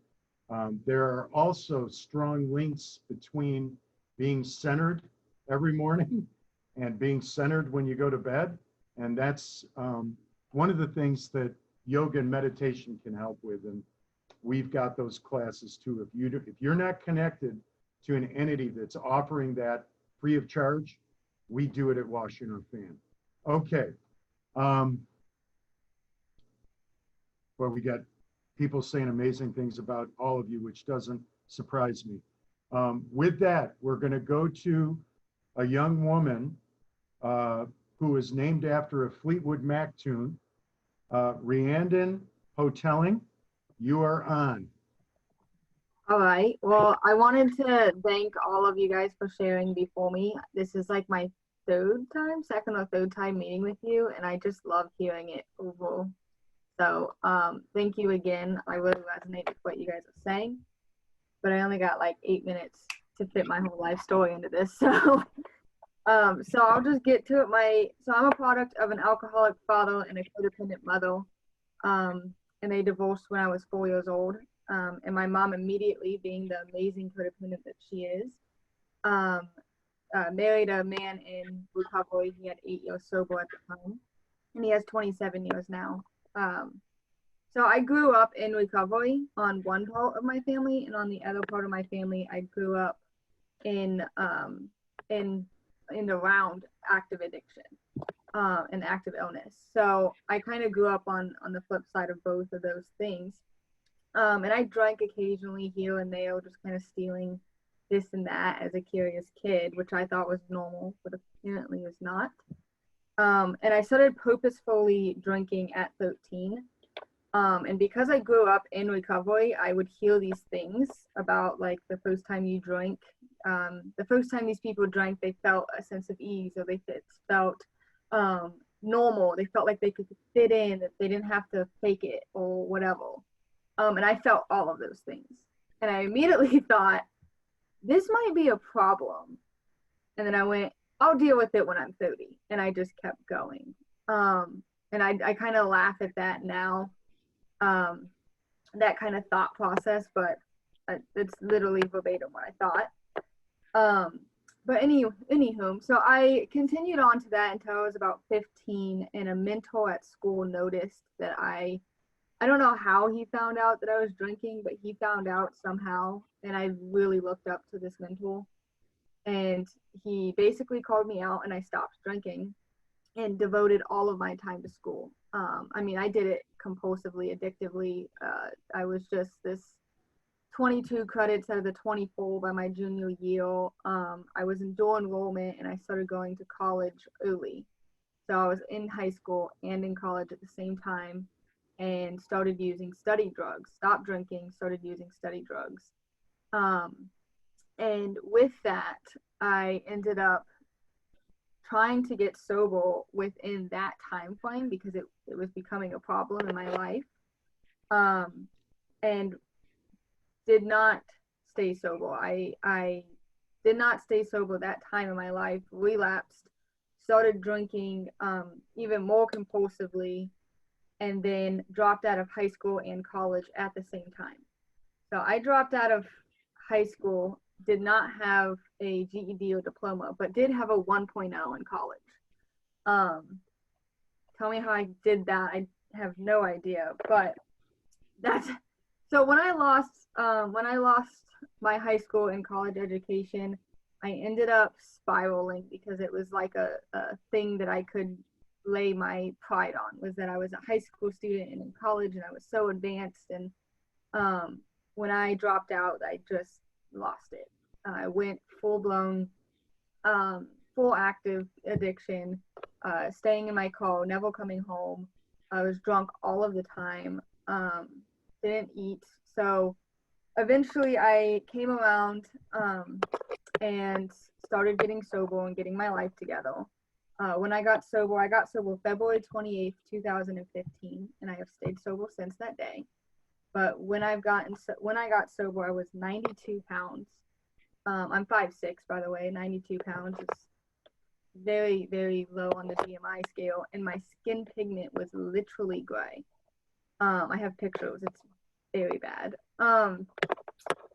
There are also strong links between being centered every morning and being centered when you go to bed. And that's one of the things that yoga and meditation can help with. And we've got those classes too. If you're not connected to an entity that's offering that free of charge, we do it at Washington Fan. Okay. Well, we got people saying amazing things about all of you, which doesn't surprise me. With that, we're going to go to a young woman who is named after a Fleetwood Mac tune. Rhiannon Hotelling, you are on. All right. Well, I wanted to thank all of you guys for sharing before me. This is like my second or third time meeting with you, and I just love hearing it overall. So thank you again. I really resonate with what you guys are saying, but I only got like 8 minutes to fit my whole life story into this. So so I'll just get to it. So I'm a product of an alcoholic father and a codependent mother, and they divorced when I was 4 years old. And my mom, immediately being the amazing codependent that she is, married a man in recovery. He had 8 years sober at the time, and he has 27 years now. So I grew up in recovery on one part of my family, and on the other part of my family, I grew up in around active addiction and active illness. So I kind of grew up on the flip side of both of those things. And I drank occasionally here and there, just kind of stealing this and that as a curious kid, which I thought was normal, but apparently was not. And I started purposefully drinking at 13. And because I grew up in recovery, I would hear these things about like the first time you drink, the first time these people drank, they felt a sense of ease, or they felt normal. They felt like they could fit in, that they didn't have to fake it or whatever. And I felt all of those things. And I immediately thought, this might be a problem. And then I went, I'll deal with it when I'm 30. And I just kept going. And I kind of laugh at that now, that kind of thought process, but it's literally verbatim what I thought. But anywho, so I continued on to that until I was about 15, and a mentor at school noticed that I don't know how he found out that I was drinking, but he found out somehow, and I really looked up to this mentor. And he basically called me out, and I stopped drinking and devoted all of my time to school. I mean, I did it compulsively, addictively. I was just this 22 credits out of the 24 by my junior year. I was in dual enrollment, and I started going to college early. So I was in high school and in college at the same time, and started using study drugs, stopped drinking, started using study drugs. And with that, I ended up trying to get sober within that time frame because it was becoming a problem in my life, and did not stay sober. I did not stay sober that time in my life, relapsed, started drinking even more compulsively, and then dropped out of high school and college at the same time. So I dropped out of high school, did not have a GED or diploma, but did have a 1.0 in college. Tell me how I did that. I have no idea, but that's so when I lost my high school and college education, I ended up spiraling because it was like a thing that I could lay my pride on, was that I was a high school student and in college and I was so advanced. And when I dropped out, I just lost it. I went full blown, full active addiction, staying in my car, never coming home. I was drunk all of the time, didn't eat. So eventually I came around and started getting sober and getting my life together. When I got sober February 28th, 2015, and I have stayed sober since that day. But when I got sober, I was 92 pounds. I'm 5'6", by the way. 92 pounds is very, very low on the BMI scale, and my skin pigment was literally gray. I have pictures. It's very bad.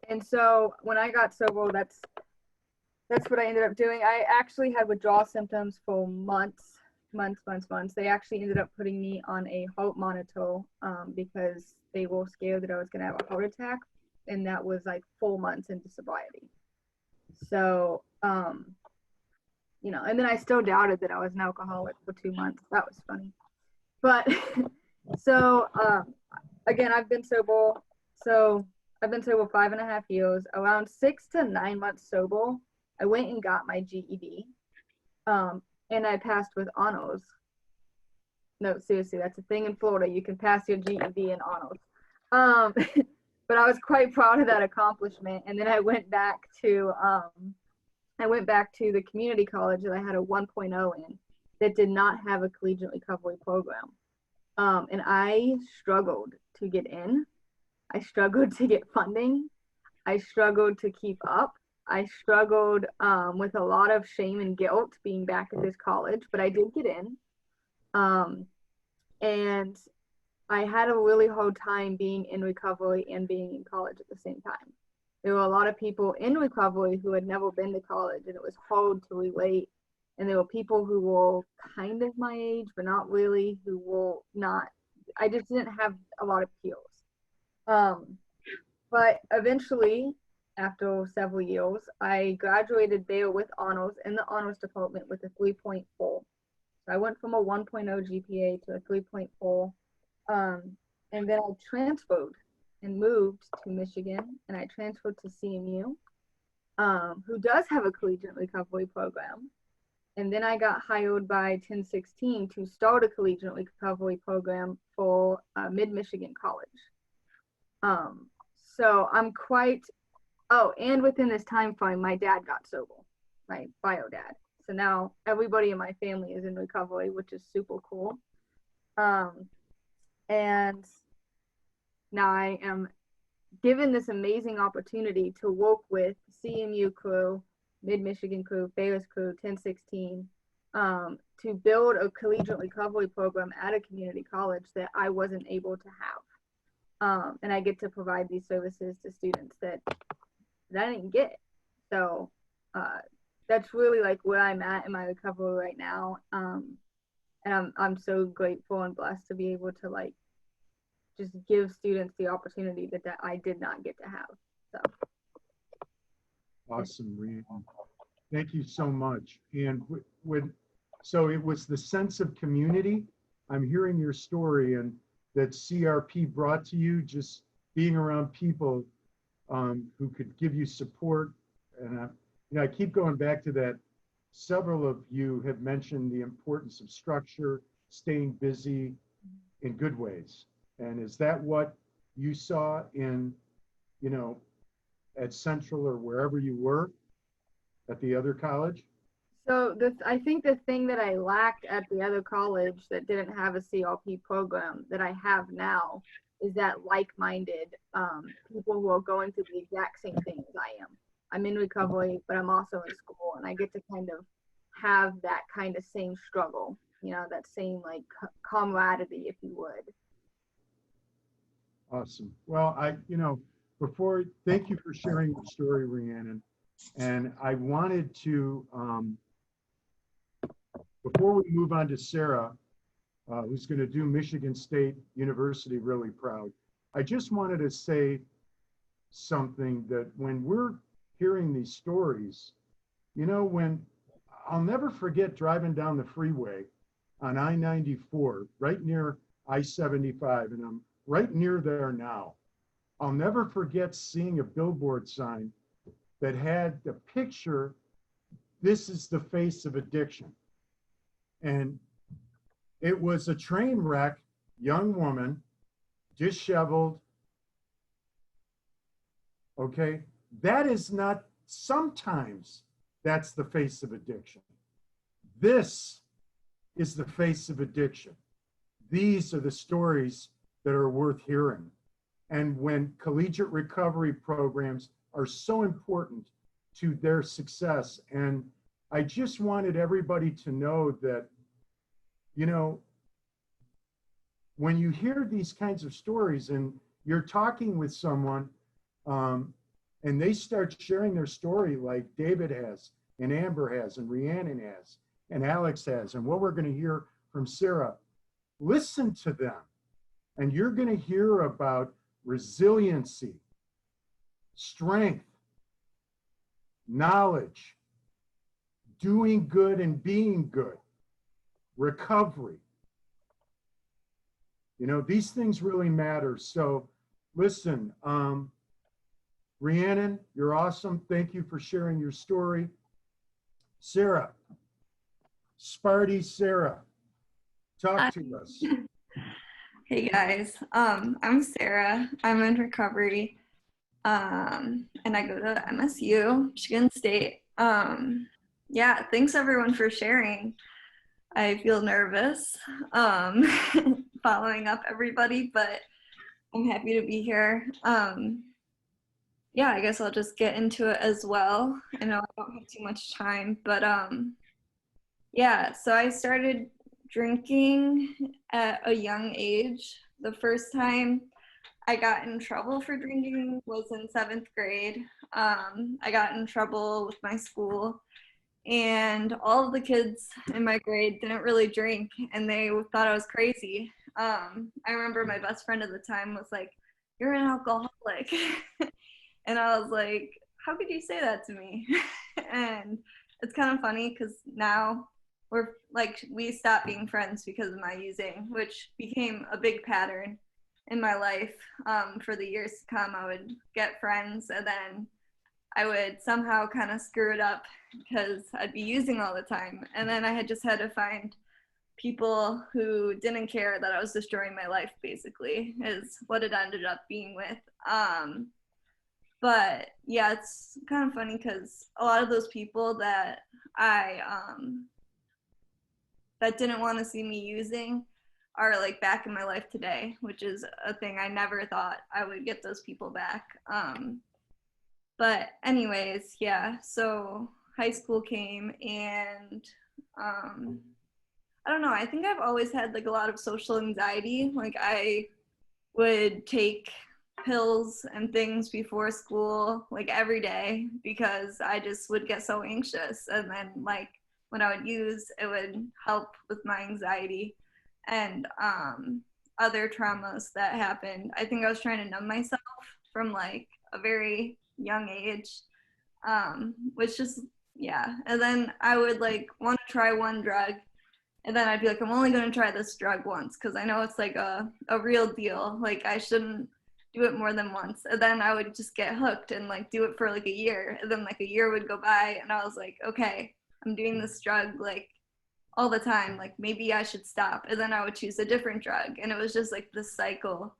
And so when I got sober, that's what I ended up doing. I actually had withdrawal symptoms for months. They actually ended up putting me on a heart monitor because they were scared that I was going to have a heart attack, and that was like 4 months into sobriety. So, you know, and then I still doubted that I was an alcoholic for 2 months. That was funny. But so, again, I've been sober. So I've been sober 5.5 years. Around 6 to 9 months sober, I went and got my GED. And I passed with honors. No, seriously, that's a thing in Florida. You can pass your GED in honors. But I was quite proud of that accomplishment. And then I went back to the community college that I had a 1.0 in that did not have a collegiate recovery program. And I struggled to get in. I struggled to get funding. I struggled to keep up. I struggled with a lot of shame and guilt being back at this college, but I did get in. And I had a really hard time being in recovery and being in college at the same time. There were a lot of people in recovery who had never been to college, and it was hard to relate. And there were people who were kind of my age, but not really, who were not, I just didn't have a lot of peers. But eventually, after several years, I graduated there with honors in the honors department with a 3.4. So I went from a 1.0 GPA to a 3.4. And then I transferred and moved to Michigan, and I transferred to CMU, who does have a collegiate recovery program. And then I got hired by 1016 to start a collegiate recovery program for Mid-Michigan College. So I'm quite, and within this time frame, my dad got sober, my bio dad. So now everybody in my family is in recovery, which is super cool. And now I am given this amazing opportunity to work with CMU crew, Mid-Michigan crew, Ferris crew, 1016, to build a collegiate recovery program at a community college that I wasn't able to have. And I get to provide these services to students that I didn't get. So that's really like where I'm at in my recovery right now. And I'm so grateful and blessed to be able to like just give students the opportunity that I did not get to have. So Awesome, Reed. Thank you so much. And so it was the sense of community. I'm hearing your story, and that CRP brought to you, just being around people who could give you support. And I keep going back to that. Several of you have mentioned the importance of structure, staying busy in good ways. And is that what you saw in, at Central or wherever you were at the other college? So I think the thing that I lacked at the other college that didn't have a CRP program that I have now is that like-minded people who are going through the exact same thing as I am. I'm in recovery, but I'm also in school, and I get to kind of have that kind of same struggle. that same like camaraderie, if you would. Awesome. Well, thank you for sharing your story, Rhiannon. And I wanted to, before we move on to Sarah, who's going to do Michigan State University really proud, I just wanted to say something that when we're hearing these stories, when I'll never forget driving down the freeway on I-94, right near I-75, and I'm right near there now. I'll never forget seeing a billboard sign that had the picture, "This is the face of addiction." And it was a train wreck, young woman, disheveled. Okay, that is not, sometimes that's the face of addiction. This is the face of addiction. These are the stories that are worth hearing. And when collegiate recovery programs are so important to their success. And I just wanted everybody to know that, when you hear these kinds of stories and you're talking with someone and they start sharing their story like David has, and Amber has, and Rhiannon has, and Alex has, and what we're going to hear from Sarah, listen to them. And you're going to hear about resiliency, strength, knowledge, doing good and being good, recovery. These things really matter. So listen, Rhiannon, you're awesome. Thank you for sharing your story. Sarah, Sparty Sarah, talk to us. Hey guys, I'm Sarah. I'm in recovery, and I go to MSU, Michigan State. Yeah, thanks everyone for sharing. I feel nervous following up everybody, but I'm happy to be here. Yeah, I guess I'll just get into it as well. I know I don't have too much time, but yeah, so I started drinking at a young age. The first time I got in trouble for drinking was in 7th grade. I got in trouble with my school, and all of the kids in my grade didn't really drink, and they thought I was crazy. I remember my best friend at the time was like, "You're an alcoholic." And I was like, "How could you say that to me?" And it's kind of funny because now we stopped being friends because of my using, which became a big pattern in my life. For the years to come, I would get friends and then I would somehow kind of screw it up because I'd be using all the time. And then I had to find people who didn't care that I was destroying my life, basically, is what it ended up being with. But yeah, it's kind of funny because a lot of those people that that didn't want to see me using are like back in my life today, which is a thing I never thought I would get those people back. But anyways, yeah, so high school came and I don't know, I think I've always had like a lot of social anxiety. Like I would take pills and things before school like every day because I just would get so anxious, and then like when I would use, it would help with my anxiety and other traumas that happened. I think I was trying to numb myself from like a very young age, which just, yeah. And then I would like want to try one drug, and then I'd be like, I'm only going to try this drug once because I know it's like a real deal. Like I shouldn't do it more than once. And then I would just get hooked and like do it for like a year. And then like a year would go by and I was like, okay, I'm doing this drug like all the time. Like maybe I should stop. And then I would choose a different drug. And it was just like this cycle.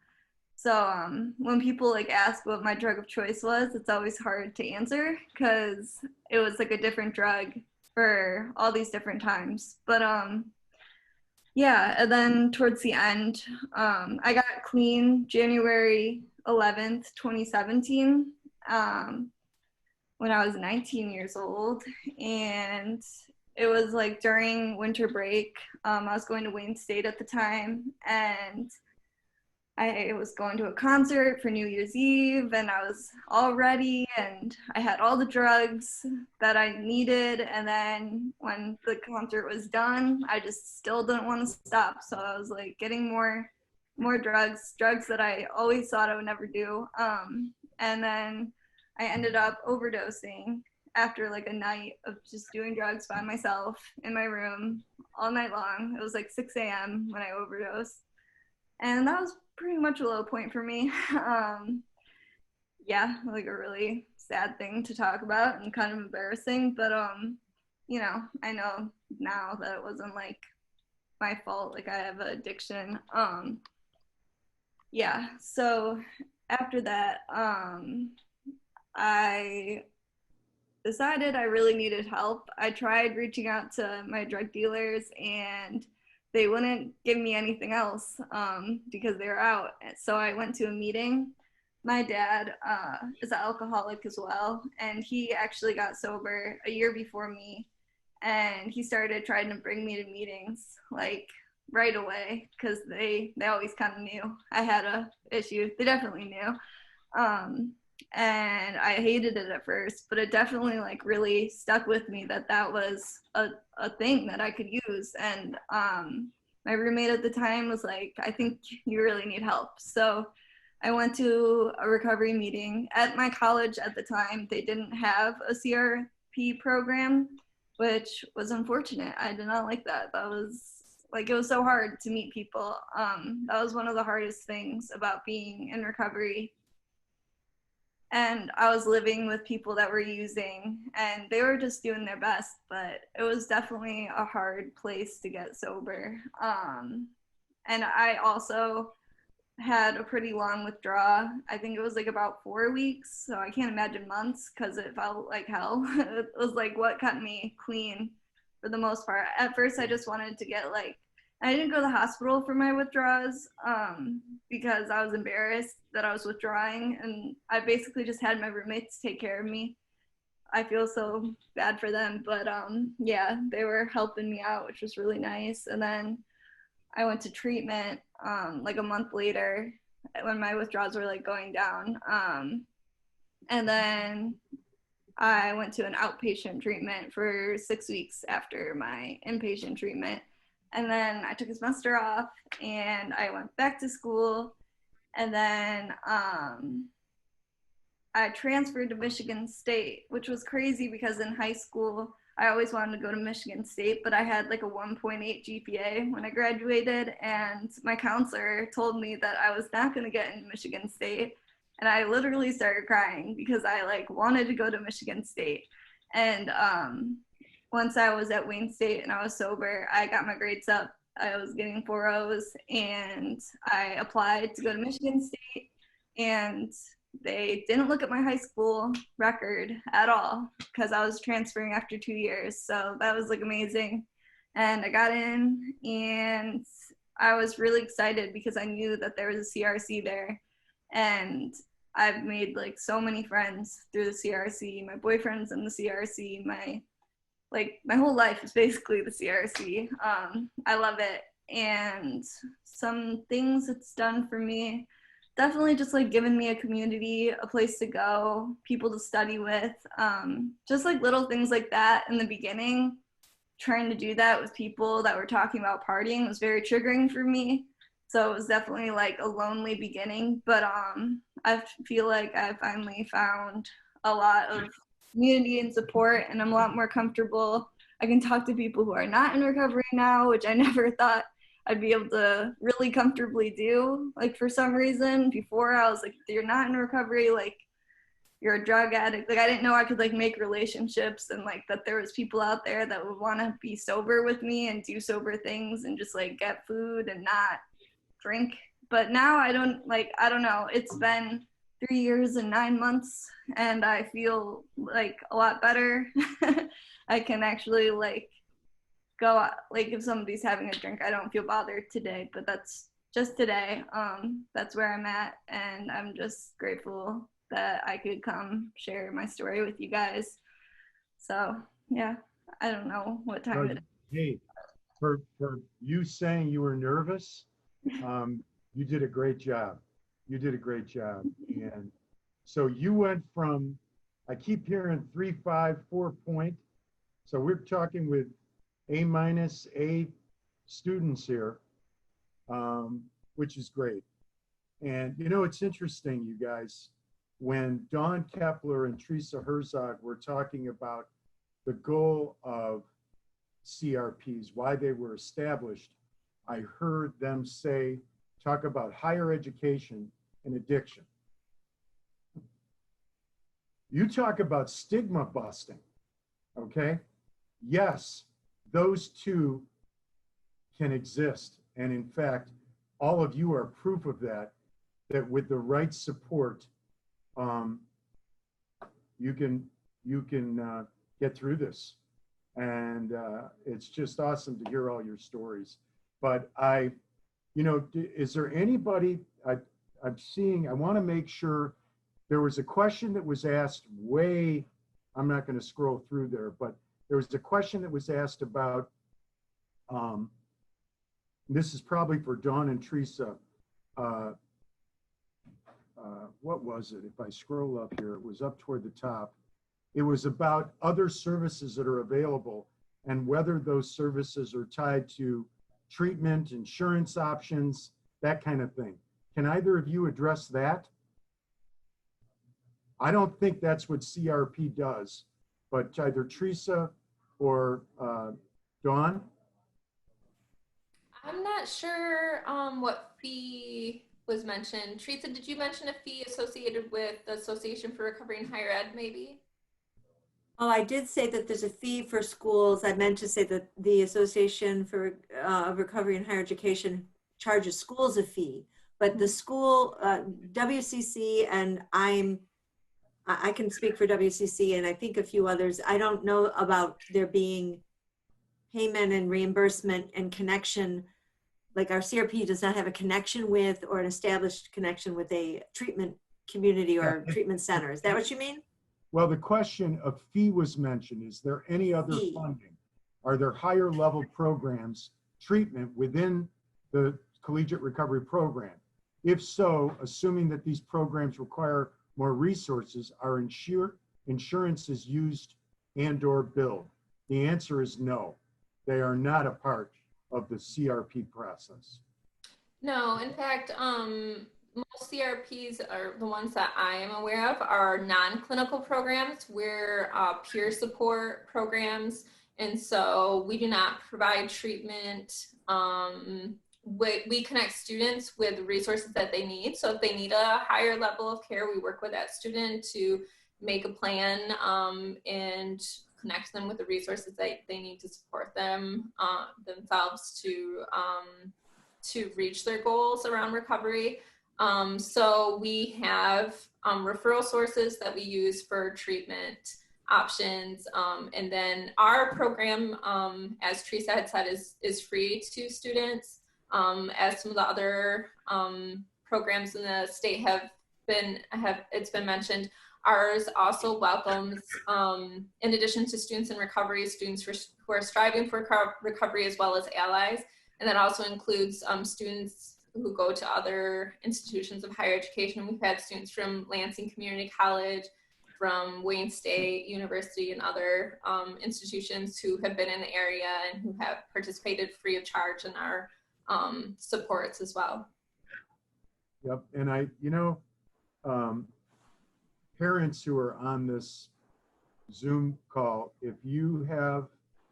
So when people like ask what my drug of choice was, it's always hard to answer because it was like a different drug for all these different times. But yeah, and then towards the end, I got clean January 11th, 2017, when I was 19 years old. And it was like during winter break. I was going to Wayne State at the time, and I was going to a concert for New Year's Eve, and I was all ready, and I had all the drugs that I needed. And then when the concert was done, I just still didn't want to stop. So I was like getting more drugs that I always thought I would never do. And then I ended up overdosing after like a night of just doing drugs by myself in my room all night long. It was like 6 a.m. when I overdosed. And that was pretty much a low point for me. Yeah, like a really sad thing to talk about and kind of embarrassing. But, you know, I know now that it wasn't like my fault. Like I have an addiction. Yeah, so after that, I decided I really needed help. I tried reaching out to my drug dealers, and they wouldn't give me anything else because they were out. So I went to a meeting. My dad is an alcoholic as well, and he actually got sober a year before me. And he started trying to bring me to meetings like right away because they always kind of knew I had a issue. They definitely knew. And I hated it at first, but it definitely like really stuck with me that was a thing that I could use. And my roommate at the time was like, I think you really need help. So I went to a recovery meeting at my college at the time. They didn't have a CRP program, which was unfortunate. I did not like that. That was like, it was so hard to meet people. That was one of the hardest things about being in recovery. And I was living with people that were using, and they were just doing their best, but it was definitely a hard place to get sober. And I also had a pretty long withdrawal. I think it was like about 4 weeks, so I can't imagine months because it felt like hell. It was like what kept me clean for the most part. At first, I just wanted to get like, I didn't go to the hospital for my withdrawals because I was embarrassed that I was withdrawing, and I basically just had my roommates take care of me. I feel so bad for them, but yeah, they were helping me out, which was really nice. And then I went to treatment like a month later when my withdrawals were like going down. And then I went to an outpatient treatment for 6 weeks after my inpatient treatment. And then I took a semester off and I went back to school. And then I transferred to Michigan State, which was crazy because in high school, I always wanted to go to Michigan State, but I had like a 1.8 GPA when I graduated, and my counselor told me that I was not going to get into Michigan State. And I literally started crying because I like wanted to go to Michigan State. And once I was at Wayne State and I was sober, I got my grades up. I was getting 4.0s, and I applied to go to Michigan State, and they didn't look at my high school record at all because I was transferring after 2 years. So that was like amazing. And I got in, and I was really excited because I knew that there was a CRC there. And I've made like so many friends through the CRC. My boyfriend's in the CRC. My whole life is basically the CRC. I love it. And some things it's done for me, definitely just like giving me a community, a place to go, people to study with, just like little things like that. In the beginning, trying to do that with people that were talking about partying was very triggering for me. So it was definitely like a lonely beginning, but I feel like I finally found a lot of community and support, and I'm a lot more comfortable. I can talk to people who are not in recovery now, which I never thought I'd be able to really comfortably do. Like for some reason before I was like, you're not in recovery, like you're a drug addict. Like I didn't know I could like make relationships, and like that there was people out there that would want to be sober with me and do sober things and just like get food and not drink. But now I don't know. It's been 3 years and 9 months, and I feel like a lot better. I can actually like go out, like if somebody's having a drink, I don't feel bothered today, but that's just today. That's where I'm at, and I'm just grateful that I could come share my story with you guys. So yeah, I don't know what No, time it is. hey, for you saying you were nervous, you did a great job. You did a great job. And so you went from, I keep hearing 3.5, 4 point. So we're talking with A- students here, which is great. And you know, it's interesting, you guys, when Dawn Kepler and Teresa Herzog were talking about the goal of CRPs, why they were established, I heard them talk about higher education and addiction. You talk about stigma busting, okay? Yes, those two can exist. And in fact, all of you are proof of that, that with the right support, you can get through this. And it's just awesome to hear all your stories. But is there anybody, I'm seeing, I want to make sure, there was a question that was asked I'm not going to scroll through there, but there was a question that was asked about, this is probably for Dawn and Teresa. What was it? If I scroll up here, it was up toward the top. It was about other services that are available and whether those services are tied to treatment, insurance options, that kind of thing. Can either of you address that? I don't think that's what CRP does, but either Teresa or Dawn? I'm not sure what fee was mentioned. Teresa, did you mention a fee associated with the Association for Recovery in Higher Ed, maybe? Oh, I did say that there's a fee for schools. I meant to say that the Association for Recovery in Higher Education charges schools a fee, but the school, WCC, and I can speak for WCC and I think a few others. I don't know about there being payment and reimbursement and connection. Like our CRP does not have a connection with or an established connection with a treatment community or treatment center. Is that what you mean? Well, the question of fee was mentioned. Is there any other funding? Are there higher level programs, treatment within the Collegiate Recovery Program? If so, assuming that these programs require more resources, are insurance is used and/or billed? The answer is no. They are not a part of the CRP process. No, in fact, most CRPs are the ones that I am aware of are non-clinical programs. We're peer support programs. And so we do not provide treatment. We connect students with resources that they need. So if they need a higher level of care, we work with that student to make a plan and connect them with the resources that they need to support them themselves to reach their goals around recovery. So we have referral sources that we use for treatment options. And then our program, as Teresa had said, is free to students. As some of the other programs in the state it's been mentioned, ours also welcomes, in addition to students in recovery, students who are striving for recovery as well as allies. And that also includes students who go to other institutions of higher education. We've had students from Lansing Community College, from Wayne State University and other institutions who have been in the area and who have participated free of charge in our supports as well. Yep, and parents who are on this Zoom call, if you have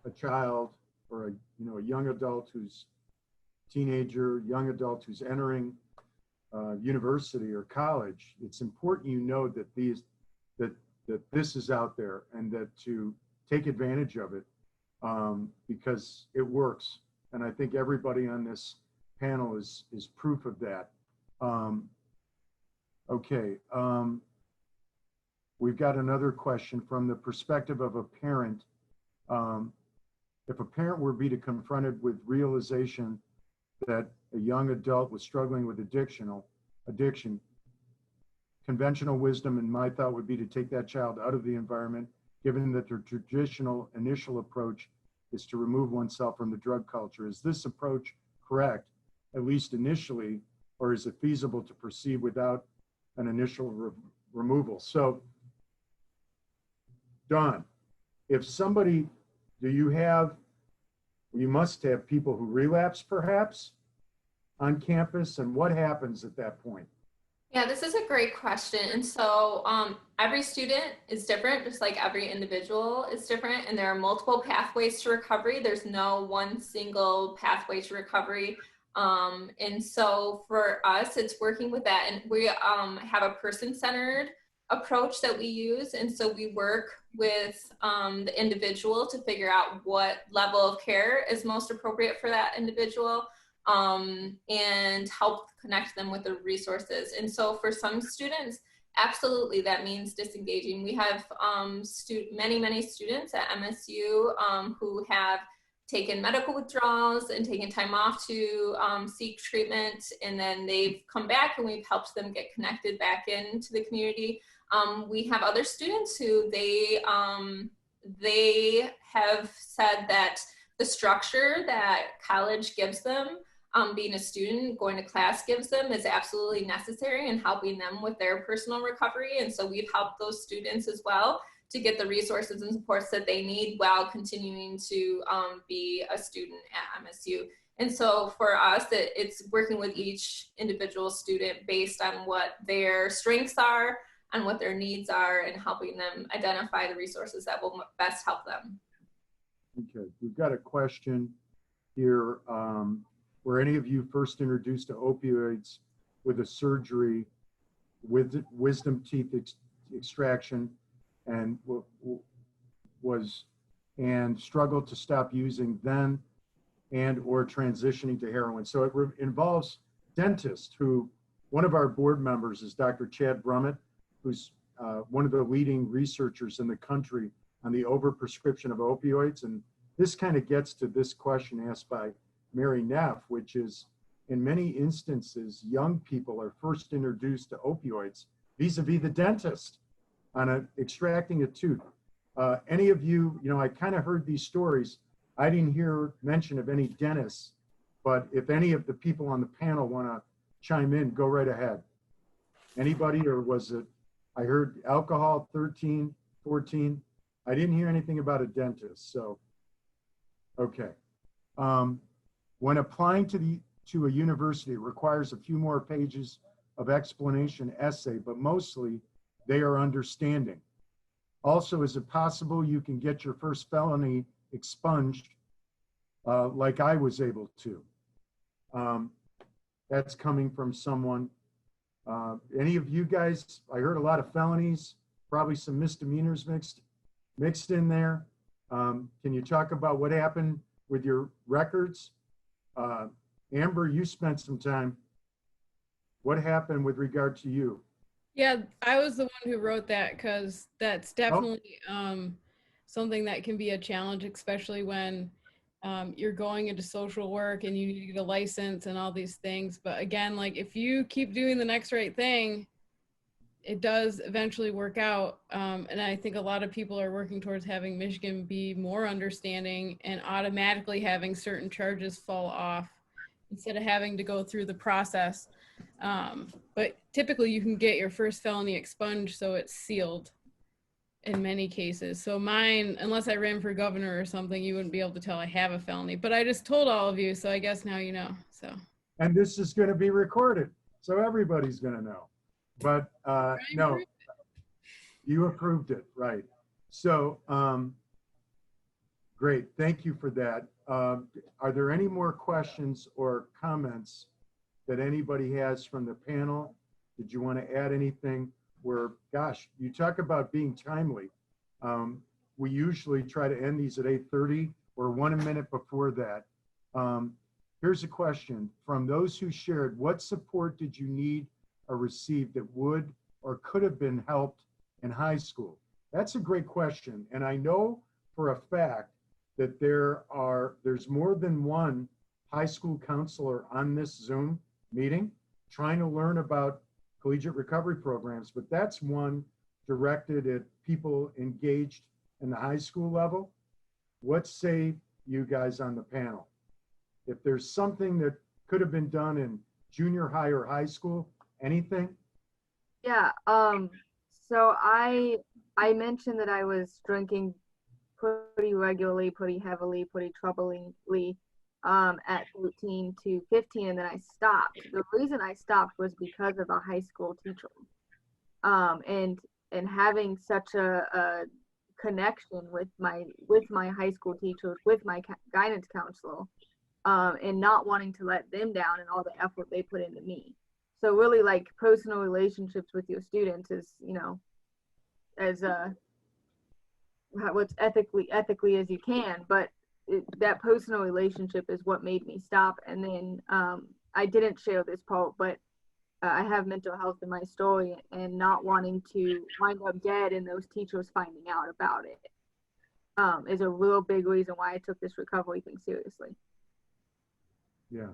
a child or a young adult who's teenager, young adult who's entering university or college, it's important you know that that this is out there and that to take advantage of it because it works. And I think everybody on this panel is proof of that. We've got another question from the perspective of a parent. If a parent were to be confronted with realization that a young adult was struggling with addiction, conventional wisdom in my thought would be to take that child out of the environment given that the traditional initial approach is to remove oneself from the drug culture. Is this approach correct, at least initially, or is it feasible to proceed without an initial removal? So, Dawn, if somebody, you must have people who relapse perhaps on campus, and what happens at that point? Yeah, this is a great question. And so every student is different, just like every individual is different. And there are multiple pathways to recovery. There's no one single pathway to recovery. And so for us, it's working with that. And we have a person-centered approach that we use. And so we work with the individual to figure out what level of care is most appropriate for that individual. And help connect them with the resources. And so for some students, absolutely, that means disengaging. We have many students at MSU who have taken medical withdrawals and taken time off to seek treatment, and then they've come back and we've helped them get connected back into the community. We have other students who they have said that the structure that college gives them, being a student, going to class gives them, is absolutely necessary in helping them with their personal recovery. And so we've helped those students as well to get the resources and supports that they need while continuing to be a student at MSU. And so for us, it's working with each individual student based on what their strengths are and what their needs are, and helping them identify the resources that will best help them. Okay, we've got a question here. Were any of you first introduced to opioids with a surgery with wisdom teeth extraction and struggled to stop using then and or transitioning to heroin? So it involves dentists who, one of our board members is Dr. Chad Brummett, who's one of the leading researchers in the country on the overprescription of opioids. And this kind of gets to this question asked by Mary Neff, which is, in many instances, young people are first introduced to opioids vis-a-vis the dentist on extracting a tooth. Any of you, I kind of heard these stories. I didn't hear mention of any dentists, but if any of the people on the panel want to chime in, go right ahead. Anybody, or was it, I heard alcohol 13, 14. I didn't hear anything about a dentist, so, okay. When applying to a university, it requires a few more pages of explanation essay, but mostly they are understanding. Also, is it possible you can get your first felony expunged like I was able to? That's coming from someone. Any of you guys, I heard a lot of felonies, probably some misdemeanors mixed in there. Can you talk about what happened with your records? Amber, you spent some time. What happened with regard to you? Yeah, I was the one who wrote that, because that's definitely something that can be a challenge, especially when you're going into social work and you need to get a license and all these things. But again, like, if you keep doing the next right thing, it does eventually work out. And I think a lot of people are working towards having Michigan be more understanding and automatically having certain charges fall off instead of having to go through the process. But typically you can get your first felony expunged, so it's sealed in many cases. So mine, unless I ran for governor or something, you wouldn't be able to tell I have a felony. But I just told all of you, so I guess now you know. So. And this is going to be recorded, so everybody's going to know. But no, you approved it, right? So great, thank you for that. Are there any more questions or comments that anybody has from the panel? Did you want to add anything? Gosh, you talk about being timely. We usually try to end these at 8:30 or 1 minute before that. Here's a question. From those who shared, what support did you need or receive that would or could have been helped in high school? That's a great question. And I know for a fact that there's more than one high school counselor on this Zoom meeting trying to learn about collegiate recovery programs, but that's one directed at people engaged and the high school level. What say you guys on the panel? If there's something that could have been done in junior high or high school, anything? Yeah. So I mentioned that I was drinking pretty regularly, pretty heavily, pretty troublingly at 13 to 15, and then I stopped. The reason I stopped was because of a high school teacher, and having such a connection with my high school teachers, with my guidance counselor, and not wanting to let them down and all the effort they put into me. So really, like, personal relationships with your students is, as what's ethically as you can, but that personal relationship is what made me stop. And then I didn't share this part, but I have mental health in my story, and not wanting to wind up dead and those teachers finding out about it is a real big reason why I took this recovery thing seriously. Yeah.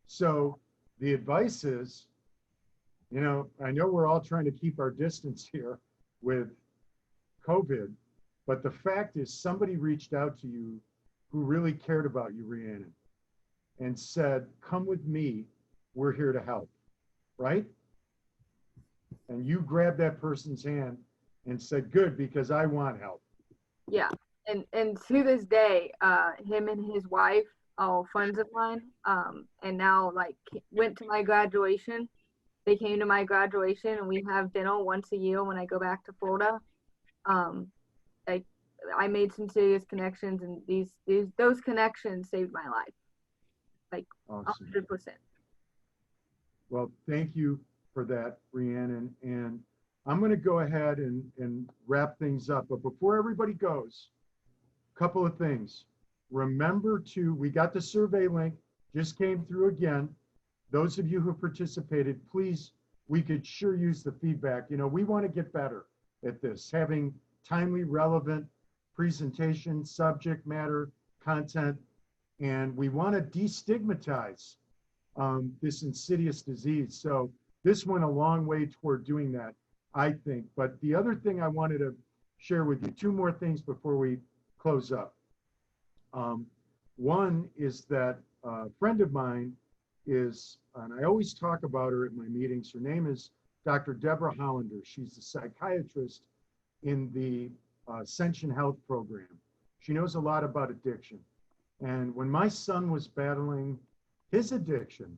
So the advice is, I know we're all trying to keep our distance here with COVID, but the fact is somebody reached out to you who really cared about you, Rhiannon, and said, come with me, we're here to help, right? And you grabbed that person's hand and said, good, because I want help. Yeah. And to this day, him and his wife are friends of mine, and now, like, went to my graduation. They came to my graduation, and we have dinner once a year when I go back to Florida. I made some serious connections, and those connections saved my life, like, Awesome. 100%. Well, thank you for that, Rhiannon. And I'm going to go ahead and wrap things up. But before everybody goes, a couple of things. Remember we got the survey link, just came through again. Those of you who participated, please, we could sure use the feedback. We want to get better at this, having timely, relevant presentation, subject matter, content, and we want to destigmatize this insidious disease. So this went a long way toward doing that, I think. But the other thing I wanted to share with you, two more things before we close up. One is that a friend of mine is, and I always talk about her at my meetings, her name is Dr. Deborah Hollander. She's a psychiatrist in the Ascension Health Program. She knows a lot about addiction. And when my son was battling his addiction,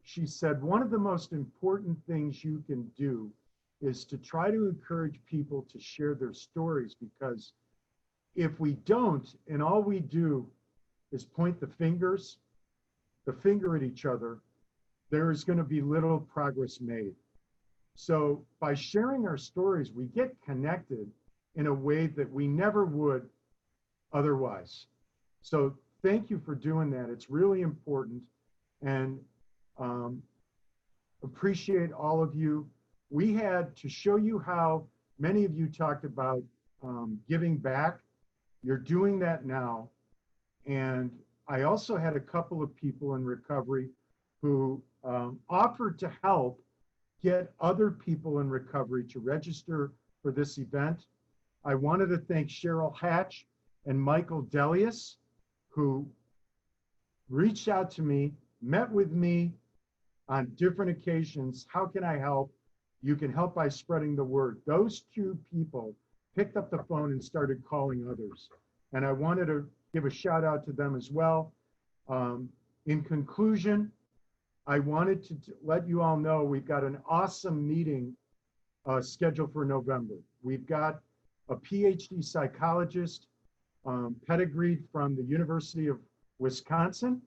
she said, one of the most important things you can do is to try to encourage people to share their stories, because if we don't, and all we do is point the finger at each other, there is going to be little progress made. So by sharing our stories, we get connected in a way that we never would otherwise. So thank you for doing that. It's really important, and appreciate all of you. We had to show you how many of you talked about giving back. You're doing that now. And I also had a couple of people in recovery who offered to help get other people in recovery to register for this event. I wanted to thank Cheryl Hatch and Michael Delius, who reached out to me, met with me on different occasions. How can I help? You can help by spreading the word. Those two people picked up the phone and started calling others. And I wanted to give a shout out to them as well. In conclusion, I wanted to let you all know we've got an awesome meeting scheduled for November. We've got a PhD psychologist, pedigreed from the University of Wisconsin.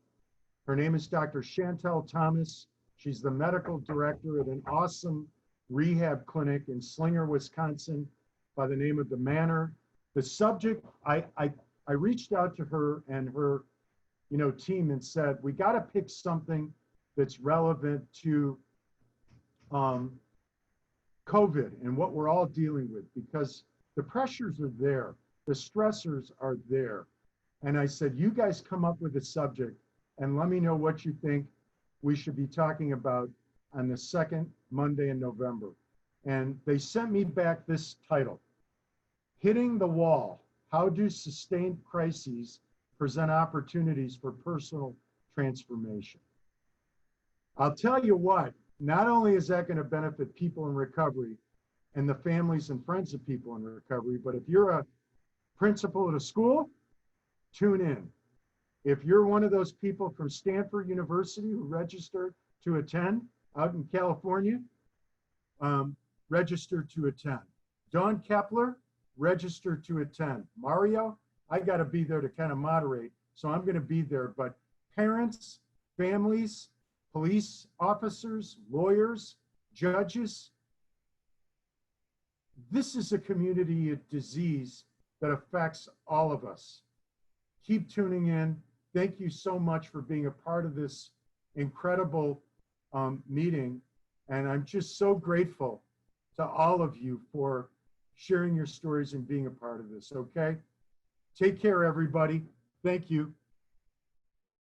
Her name is Dr. Chantel Thomas. She's the medical director of an awesome rehab clinic in Slinger, Wisconsin, by the name of The Manor. The subject, I reached out to her and her team and said, we got to pick something that's relevant to COVID and what we're all dealing with, because the pressures are there, the stressors are there. And I said, you guys come up with a subject and let me know what you think we should be talking about on the second Monday in November. And they sent me back this title: Hitting the wall. How do sustained crises present opportunities for personal transformation? I'll tell you what, not only is that going to benefit people in recovery and the families and friends of people in recovery, but if you're a principal at a school, tune in. If you're one of those people from Stanford University who registered to attend out in California, register to attend. Dawn Kepler, register to attend. Mario, I got to be there to kind of moderate, so I'm going to be there. But parents, families, police officers, lawyers, judges, this is a community disease that affects all of us. Keep tuning in. Thank you so much for being a part of this incredible meeting. And I'm just so grateful to all of you for sharing your stories and being a part of this, okay? Take care, everybody. Thank you.